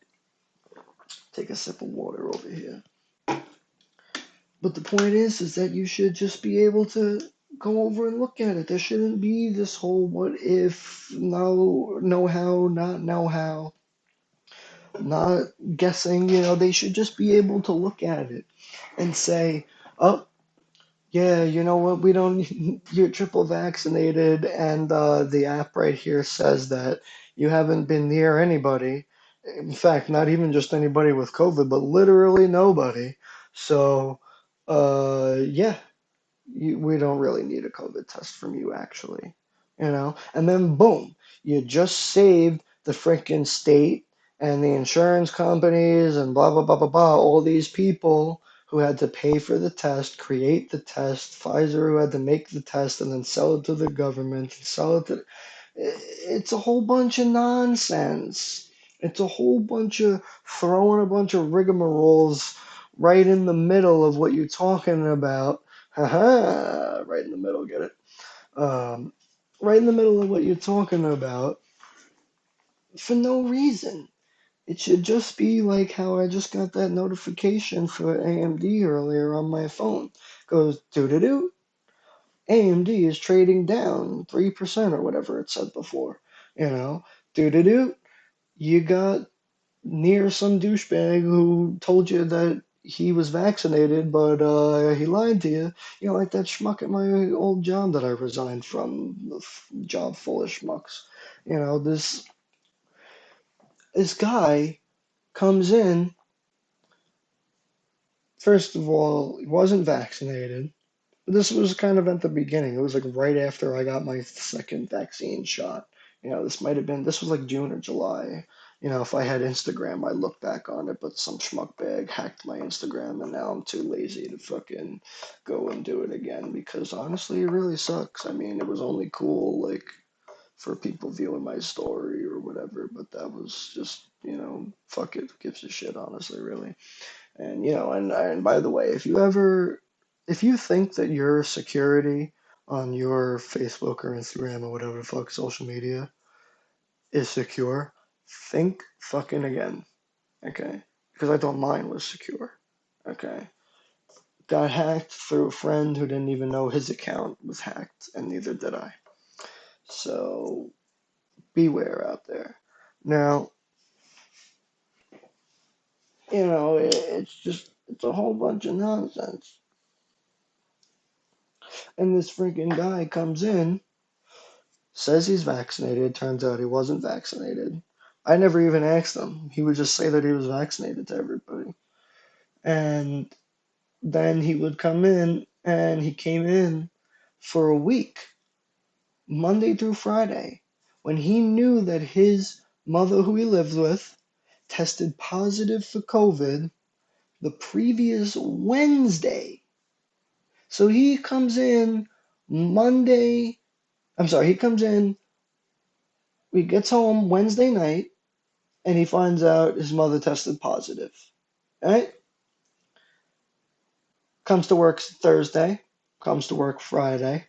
take a sip of water over here. But the point is that you should just be able to go over and look at it. There shouldn't be this whole what if, no, know how, not know how, not guessing. They should just be able to look at it and say, oh, yeah, you know what? We don't, you're triple vaccinated, and the app right here says that you haven't been near anybody. In fact, not even just anybody with COVID, but literally nobody. So, yeah, we don't really need a COVID test from you, actually, And then boom, you just saved the freaking state and the insurance companies and blah blah blah blah blah. All these people who had to pay for the test, create the test, Pfizer who had to make the test and then sell it to the government and sell it to. It's a whole bunch of nonsense. It's a whole bunch of throwing a bunch of rigmaroles right in the middle of what you're talking about. Haha, right in the middle, get it? Um, right in the middle of what you're talking about for no reason. It should just be like how I just got that notification for AMD earlier on my phone. Goes doo doo doo. AMD is trading down 3% or whatever it said before. You know, doo doo doo. You got near some douchebag who told you that he was vaccinated, but he lied to you. Like that schmuck at my old job that I resigned from, the job full of schmucks. This guy comes in. First of all, he wasn't vaccinated. This was kind of at the beginning. It was like right after I got my second vaccine shot. This was like June or July. If I had Instagram, I'd look back on it, but some schmuck bag hacked my Instagram, and now I'm too lazy to fucking go and do it again because honestly, it really sucks. I mean, it was only cool, like, for people viewing my story or whatever, but that was just, fuck it, who gives a shit, honestly, really. And and by the way, if you think that your security on your Facebook or Instagram or whatever the fuck social media is secure, think fucking again, okay? Because I thought mine was secure, okay? Got hacked through a friend who didn't even know his account was hacked, and neither did I. So beware out there. Now, it's a whole bunch of nonsense. And this freaking guy comes in, says he's vaccinated. Turns out he wasn't vaccinated. I never even asked him. He would just say that he was vaccinated to everybody. And then he would come in, and he came in for a week, Monday through Friday, when he knew that his mother, who he lived with, tested positive for COVID the previous Wednesday. So he comes in Monday. I'm sorry, he comes in, he gets home Wednesday night, and he finds out his mother tested positive. Right? Comes to work Thursday, comes to work Friday,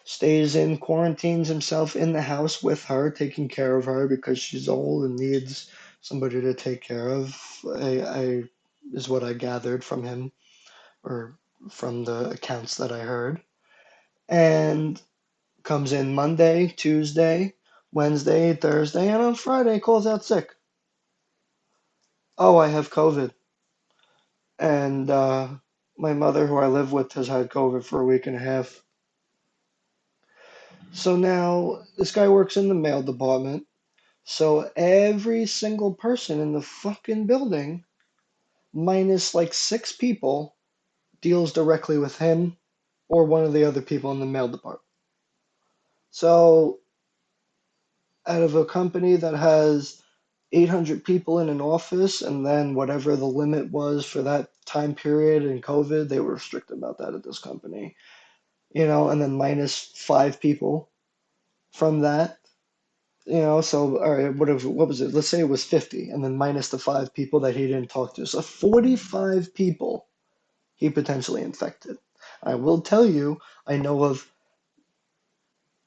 stays in, quarantines himself in the house with her, taking care of her because she's old and needs somebody to take care of. I is what I gathered from him or from the accounts that I heard. And comes in Monday, Tuesday, Wednesday, Thursday, and on Friday calls out sick. Oh, I have COVID. And my mother, who I live with, has had COVID for a week and a half. So now this guy works in the mail department. So every single person in the fucking building, minus like six people, deals directly with him or one of the other people in the mail department. So out of a company that has 800 people in an office, and then whatever the limit was for that time period in COVID, they were strict about that at this company, and then minus five people from that, so all right, what was it? Let's say it was 50, and then minus the five people that he didn't talk to. So 45 people he potentially infected. I will tell you, I know of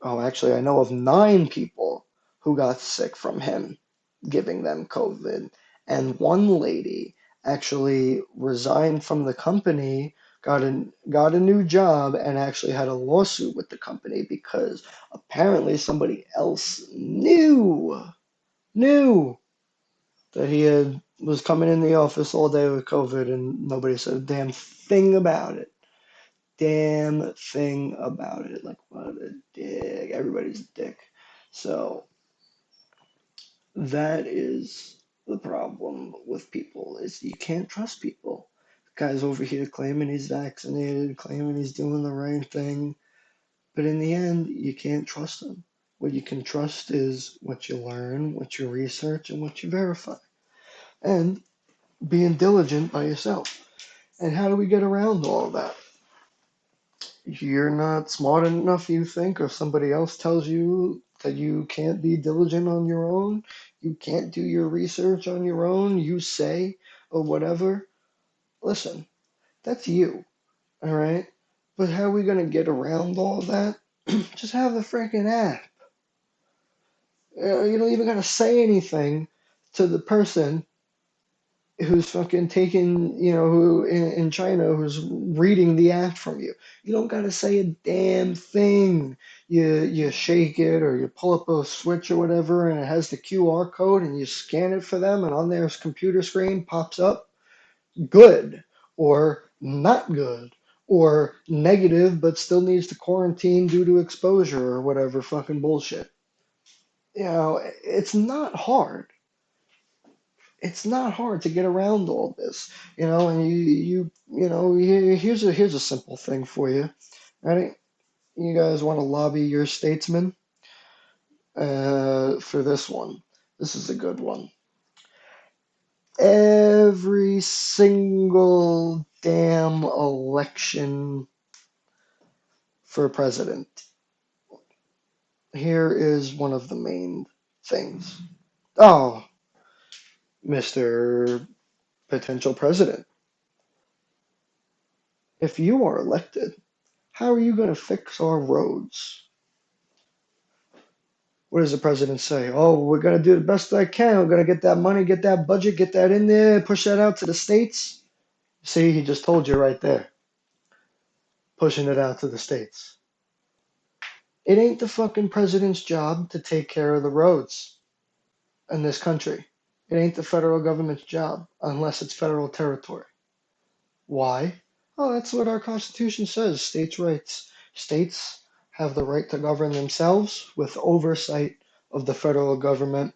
Oh, actually, I know of nine people who got sick from him giving them COVID. And one lady actually resigned from the company, got a new job, and actually had a lawsuit with the company because apparently somebody else knew that he was coming in the office all day with COVID, and nobody said a damn thing about it. Damn thing about it. Like, what a dick. Everybody's a dick. So that is the problem with people is you can't trust people. The guy's over here claiming he's vaccinated, claiming he's doing the right thing, but in the end, you can't trust him. What you can trust is what you learn, what you research, and what you verify. And being diligent by yourself. And how do we get around all of that? You're not smart enough, you think, or somebody else tells you that you can't be diligent on your own, you can't do your research on your own, you say, or whatever. Listen, that's you, all right? But how are we going to get around all that? Just have the freaking app. You don't even got to say anything to the person who's fucking taking, who in China who's reading the act from you. You don't gotta say a damn thing. You shake it or you pull up a switch or whatever, and it has the QR code, and you scan it for them, and on their computer screen pops up good or not good or negative, but still needs to quarantine due to exposure or whatever fucking bullshit. It's not hard. It's not hard to get around all this, and here's a simple thing for you. Ready? You guys want to lobby your statesman for this one. This is a good one. Every single damn election for president. Here is one of the main things. Oh, Mr. Potential President, if you are elected, how are you going to fix our roads? What does the president say? Oh, we're going to do the best I can. We're going to get that money, get that budget, get that in there, push that out to the states. See, he just told you right there, pushing it out to the states. It ain't the fucking president's job to take care of the roads in this country. It ain't the federal government's job unless it's federal territory. Why? Oh, that's what our Constitution says, states' rights. States have the right to govern themselves with oversight of the federal government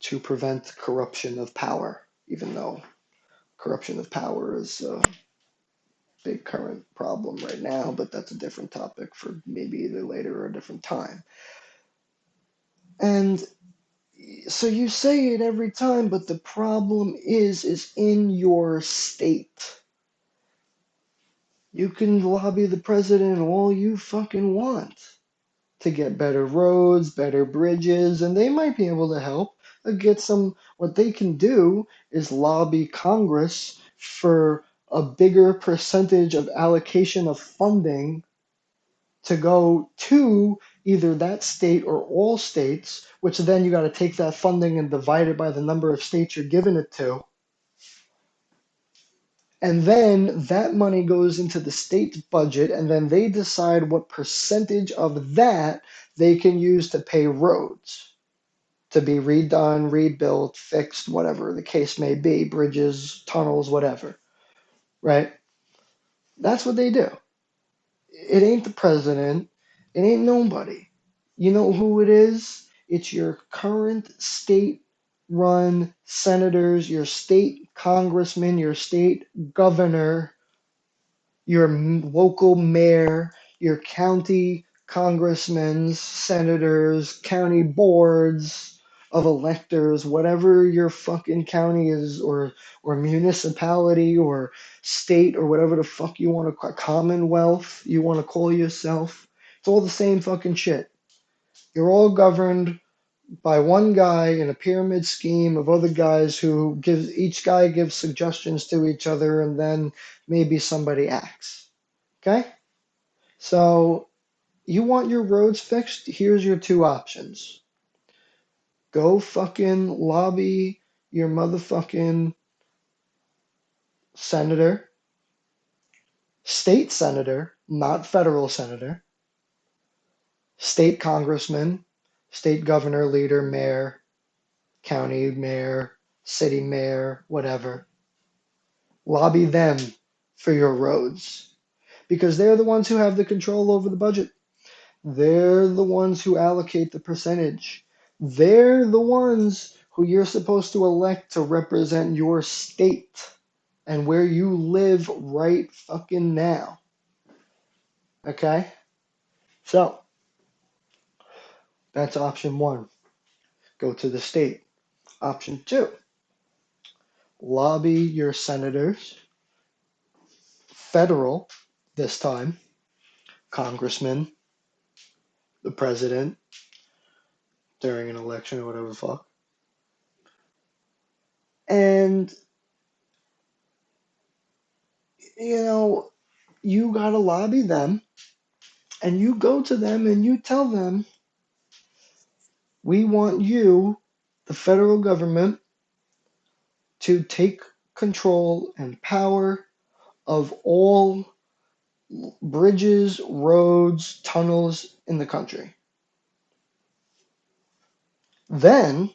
to prevent corruption of power, even though corruption of power is a big current problem right now, but that's a different topic for maybe either later or a different time. And so you say it every time, but the problem is in your state. You can lobby the president all you fucking want to get better roads, better bridges, and they might be able to help get some. What they can do is lobby Congress for a bigger percentage of allocation of funding to go to either that state or all states, which then you got to take that funding and divide it by the number of states you're giving it to. And then that money goes into the state's budget, and then they decide what percentage of that they can use to pay roads to be redone, rebuilt, fixed, whatever the case may be, bridges, tunnels, whatever, right? That's what they do. It ain't the president, it ain't nobody. You know who it is? It's your current state run senators, your state congressman, your state governor, your local mayor, your county congressmen, senators, county boards of electors, whatever your fucking county is, or municipality or state or whatever the fuck you want to call, commonwealth you want to call yourself. It's all the same fucking shit. You're all governed by one guy in a pyramid scheme of other guys who gives each guy gives suggestions to each other, and then maybe somebody acts. Okay? So you want your roads fixed? Here's your two options. Go fucking lobby your motherfucking senator, state senator, not federal senator, state congressman, state governor, leader, mayor, county mayor, city mayor, whatever. Lobby them for your roads because they're the ones who have the control over the budget. They're the ones who allocate the percentage. They're the ones who you're supposed to elect to represent your state and where you live right fucking now. Okay? So, that's option one. Go to the state. Option two, lobby your senators, federal this time, congressmen, the president during an election or whatever the fuck. And, you know, you gotta lobby them and you go to them and you tell them, we want you, the federal government, to take control and power of all bridges, roads, tunnels in the country. Then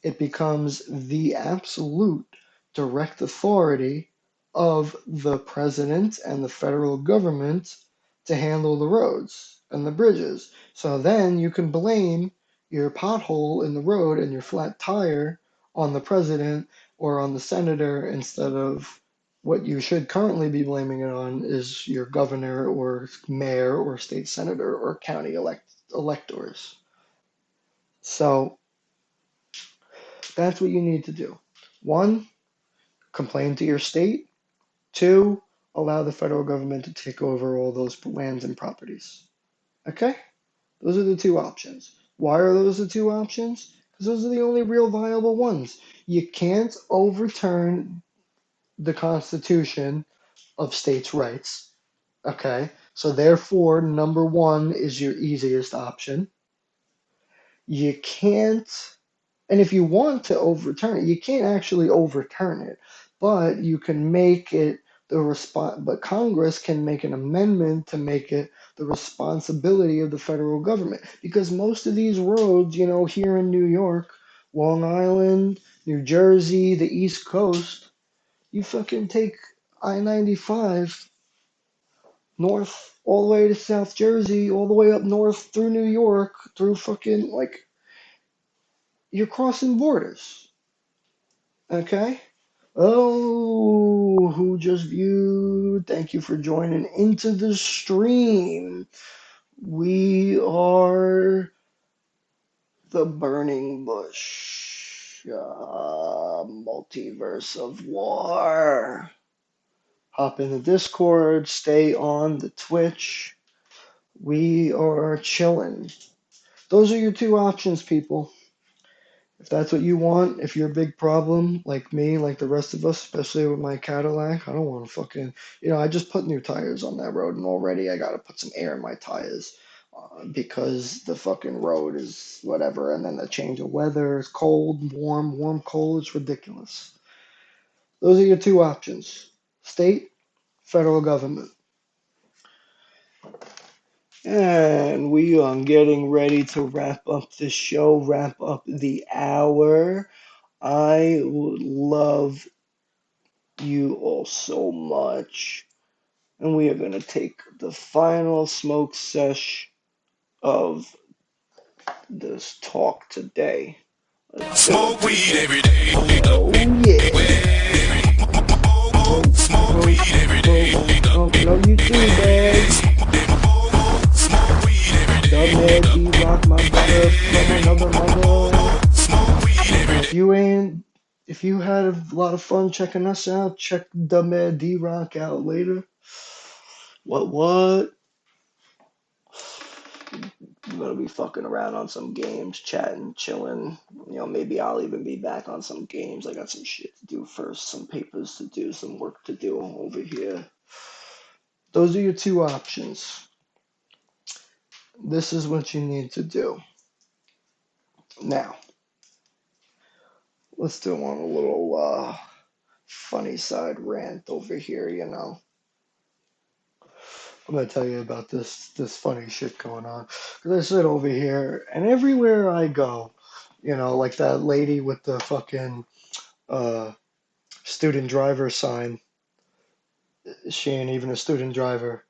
it becomes the absolute direct authority of the president and the federal government to handle the roads and the bridges. So then you can blame your pothole in the road and your flat tire on the president or on the senator instead of what you should currently be blaming it on is your governor or mayor or state senator or county electors. So that's what you need to do. One, complain to your state. Two, allow the federal government to take over all those lands and properties. Okay? Those are the two options. Why are those the two options? Because those are the only real viable ones. You can't overturn the Constitution of states' rights. Okay? So therefore, number one is your easiest option. You can't. And if you want to overturn it, you can't actually overturn it, but you can make it the response. But Congress can make an amendment to make it the responsibility of the federal government. Because most of these roads, you know, here in New York, Long Island, New Jersey, the East Coast, you fucking take I-95 north all the way to South Jersey, all the way up north through New York, through fucking like you're crossing borders. Okay? Oh, who just viewed? Thank you for joining into the stream. We are the Burning Bush multiverse of war. Hop in the Discord, stay on the Twitch. We are chilling. Those are your two options, people. If that's what you want, if you're a big problem like me, like the rest of us, especially with my Cadillac, I don't want to fucking, I just put new tires on that road and already I got to put some air in my tires because the fucking road is whatever. And then the change of weather is cold, warm, warm, cold. It's ridiculous. Those are your two options: state, federal government. And we are getting ready to wrap up the show, wrap up the hour. I would love you all so much. And we are going to take the final smoke sesh of this talk today. Let's do it, Smoke weed people. every day. Oh yeah. Smoke, Smoke smoke, weed every smoke, day. smoke. Love you too, Dad. Smoke weed every Dub day. Mad D Rock, my brother from another mother. Smoke weed And every day. if you had a lot of fun checking us out, check Dub Mad D Rock out later. What? I'm gonna be fucking around on some games, chatting, chilling. Maybe I'll even be back on some games. I got some shit to do first, some papers to do, some work to do over here. Those are your two options. This is what you need to do. Now, let's do on a little funny side rant over here. I'm gonna tell you about this funny shit going on. Cause I sit over here, and everywhere I go, like that lady with the fucking uh student driver sign. She ain't even a student driver.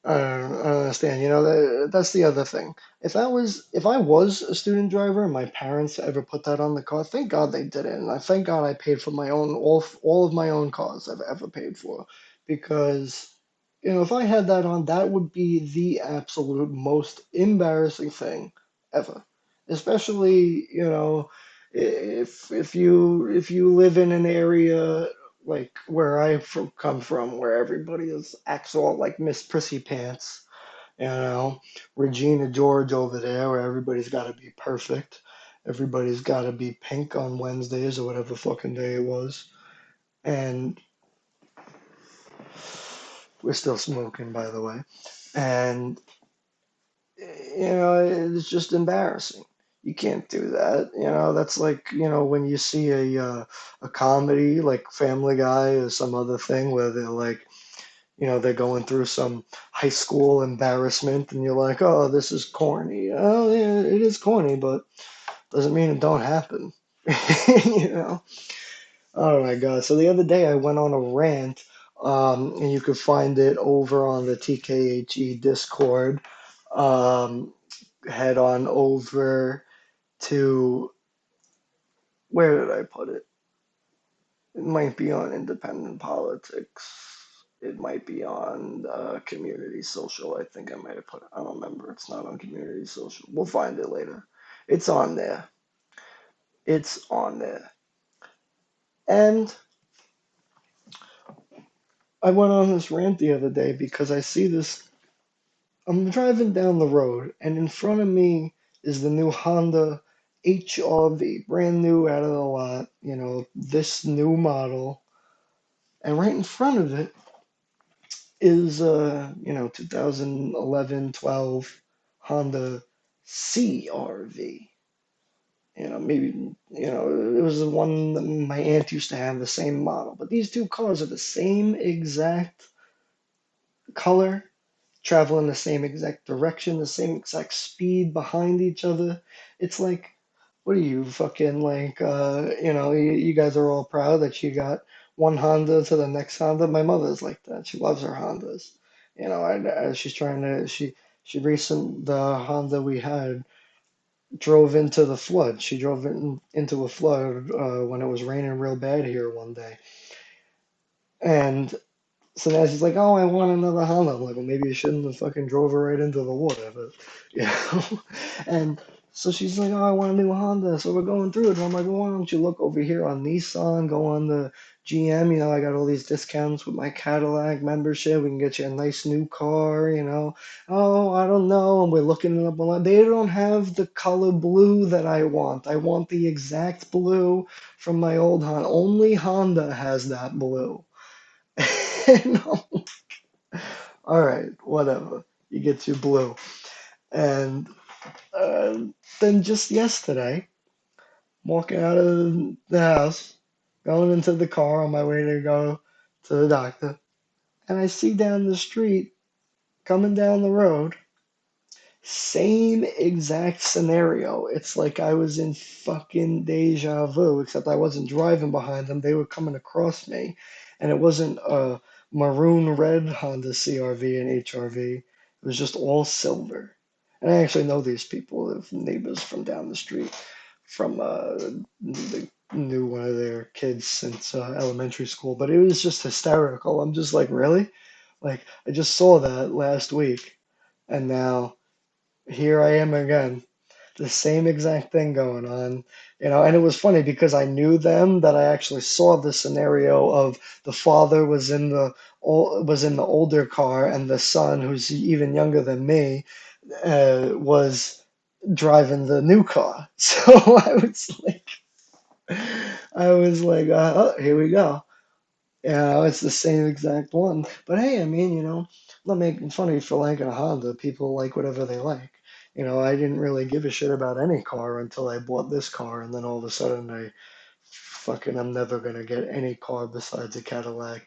I don't understand. That's the other thing. If I was a student driver and my parents ever put that on the car, thank God they didn't. And I thank God I paid for my own all of my own cars I've ever paid for, because if I had that on, that would be the absolute most embarrassing thing ever. Especially, if you live in an area like where come from, where everybody is acts all like Miss Prissy Pants, you know, Regina George over there, where everybody's got to be perfect, everybody's got to be pink on Wednesdays or whatever fucking day it was, and we're still smoking, by the way, and it's just embarrassing. You can't do that. That's like, when you see a comedy like Family Guy or some other thing where they're like, they're going through some high school embarrassment, and you're like, oh, this is corny. Oh, yeah, it is corny, but doesn't mean it don't happen. you know? Oh my God. So the other day I went on a rant, and you could find it over on the TKHE Discord. Um, Head on over to, where did I put it? It might be on Independent Politics. It might be on Community Social. I think I might have put it. I don't remember. It's not on Community Social. We'll find it later. It's on there. It's on there. And I went on this rant the other day because I see this. I'm driving down the road, and in front of me is the new Honda HRV, brand new out of the lot. This new model. And right in front of it is 2011, 12 Honda CRV. Maybe it was the one that my aunt used to have, the same model. But these two cars are the same exact color, travel in the same exact direction, the same exact speed behind each other. It's like, what are you fucking like? You guys are all proud that you got one Honda to the next Honda. My mother's like that. She loves her Hondas. She's trying to. She recent the Honda we had drove into the flood. She drove into a flood when it was raining real bad here one day, and so now she's like, "Oh, I want another Honda." I'm like, "Well, maybe you shouldn't have fucking drove her right into the water." But you know, and so she's like, "Oh, I want a new Honda." So we're going through it. And I'm like, well, "Why don't you look over here on Nissan? Go on the GM. I got all these discounts with my Cadillac membership. We can get you a nice new car. Oh, I don't know." And we're looking it up online. They don't have the color blue that I want. I want the exact blue from my old Honda. Only Honda has that blue. No. All right, whatever. You get your blue. And uh, then just yesterday, walking out of the house, going into the car on my way to go to the doctor, and I see down the street, coming down the road, same exact scenario. It's like I was in fucking deja vu, except I wasn't driving behind them. They were coming across me, and it wasn't a maroon red Honda CRV and HRV. It was just all silver. And I actually know these people, if neighbors from down the street, from they knew one of their kids since elementary school, but it was just hysterical. I'm just like, really? Like, I just saw that last week, and now here I am again, the same exact thing going on, and it was funny because I knew them, that I actually saw the scenario of the father was in the older car, and the son, who's even younger than me, was driving the new car. So oh, here we go. It's the same exact one. But hey, I mean, I'm not making fun of you for liking a Honda. People like whatever they like. I didn't really give a shit about any car until I bought this car, and then all of a sudden I'm never gonna get any car besides a Cadillac,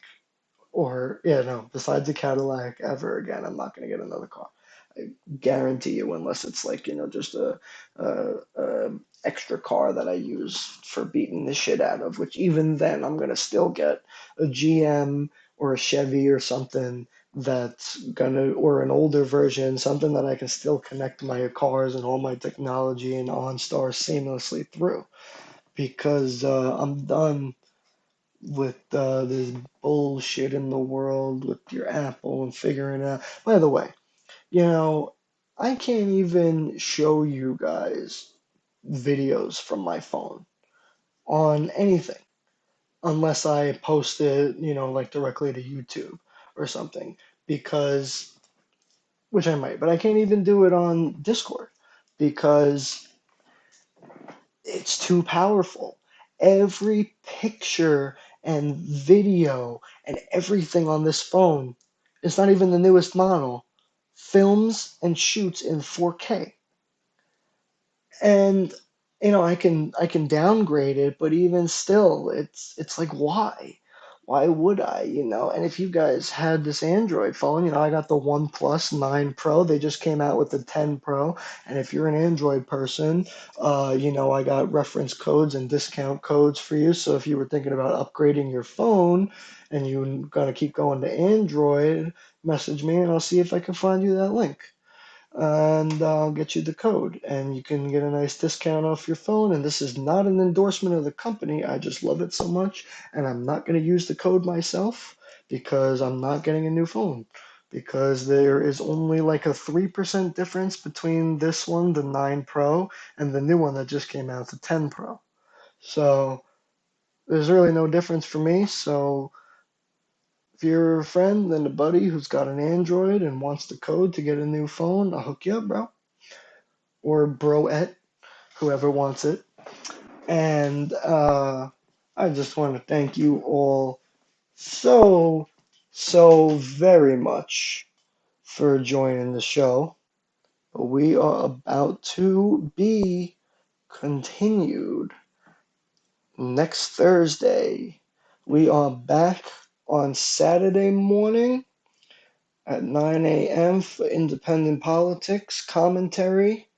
or yeah, no, besides a Cadillac ever again. I'm not gonna get another car. I guarantee you, unless it's like, just a extra car that I use for beating the shit out of, which even then I'm gonna still get a GM or a Chevy or something or an older version, something that I can still connect my cars and all my technology and OnStar seamlessly through, because I'm done with this bullshit in the world with your Apple and figuring out. By the way, you know, I can't even show you guys videos from my phone on anything unless I post it, like directly to YouTube or something, because, which I might, but I can't even do it on Discord because it's too powerful. Every picture and video and everything on this phone, it's not even the newest model, films and shoots in 4K. And I can downgrade it, but even still, it's like, why would I? And if you guys had this Android phone, I got the OnePlus 9 Pro. They just came out with the 10 Pro. And if you're an Android person, I got reference codes and discount codes for you. So if you were thinking about upgrading your phone and you're gonna keep going to Android, message me and I'll see if I can find you that link, and I'll get you the code, and you can get a nice discount off your phone. And this is not an endorsement of the company. I just love it so much, and I'm not going to use the code myself because I'm not getting a new phone. Because there is only like a 3% difference between this one, the 9 Pro, and the new one that just came out, the 10 Pro. So there's really no difference for me. So if you're a friend and a buddy who's got an Android and wants the code to get a new phone, I'll hook you up, bro. Or broette, whoever wants it. And I just want to thank you all so, so very much for joining the show. We are about to be continued next Thursday. We are back on Saturday morning at 9 a.m. for independent politics commentary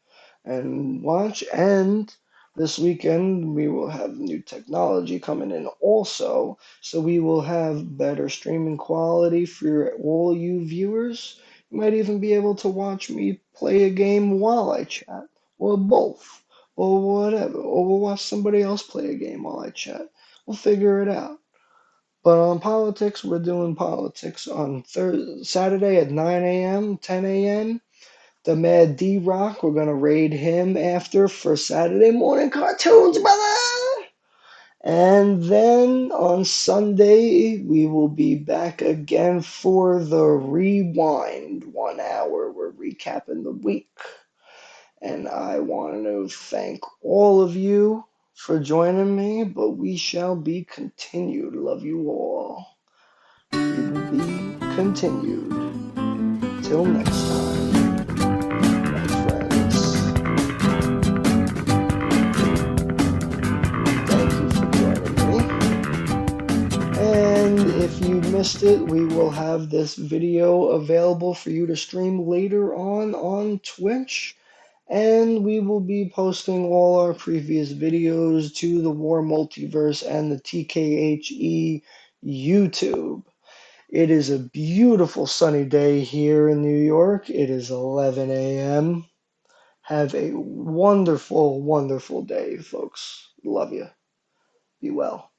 and watch. And this weekend, we will have new technology coming in also. So we will have better streaming quality for all you viewers. You might even be able to watch me play a game while I chat, or both, or whatever. Or we'll watch somebody else play a game while I chat. We'll figure it out. But on politics, we're doing politics on Saturday at 9 a.m., 10 a.m. The Mad D Rock, we're gonna raid him after for Saturday morning cartoons, brother. And then on Sunday, we will be back again for the rewind. 1 hour, we're recapping the week. And I want to thank all of you for joining me, but we shall be continued. Love you all. We will be continued. Till next time, my friends. Thank you for joining me. And if you missed it, we will have this video available for you to stream later on Twitch. And we will be posting all our previous videos to the WARR Multiverse and the TKHE YouTube. It is a beautiful sunny day here in New York. It is 11 a.m. Have a wonderful, wonderful day, folks. Love you. Be well.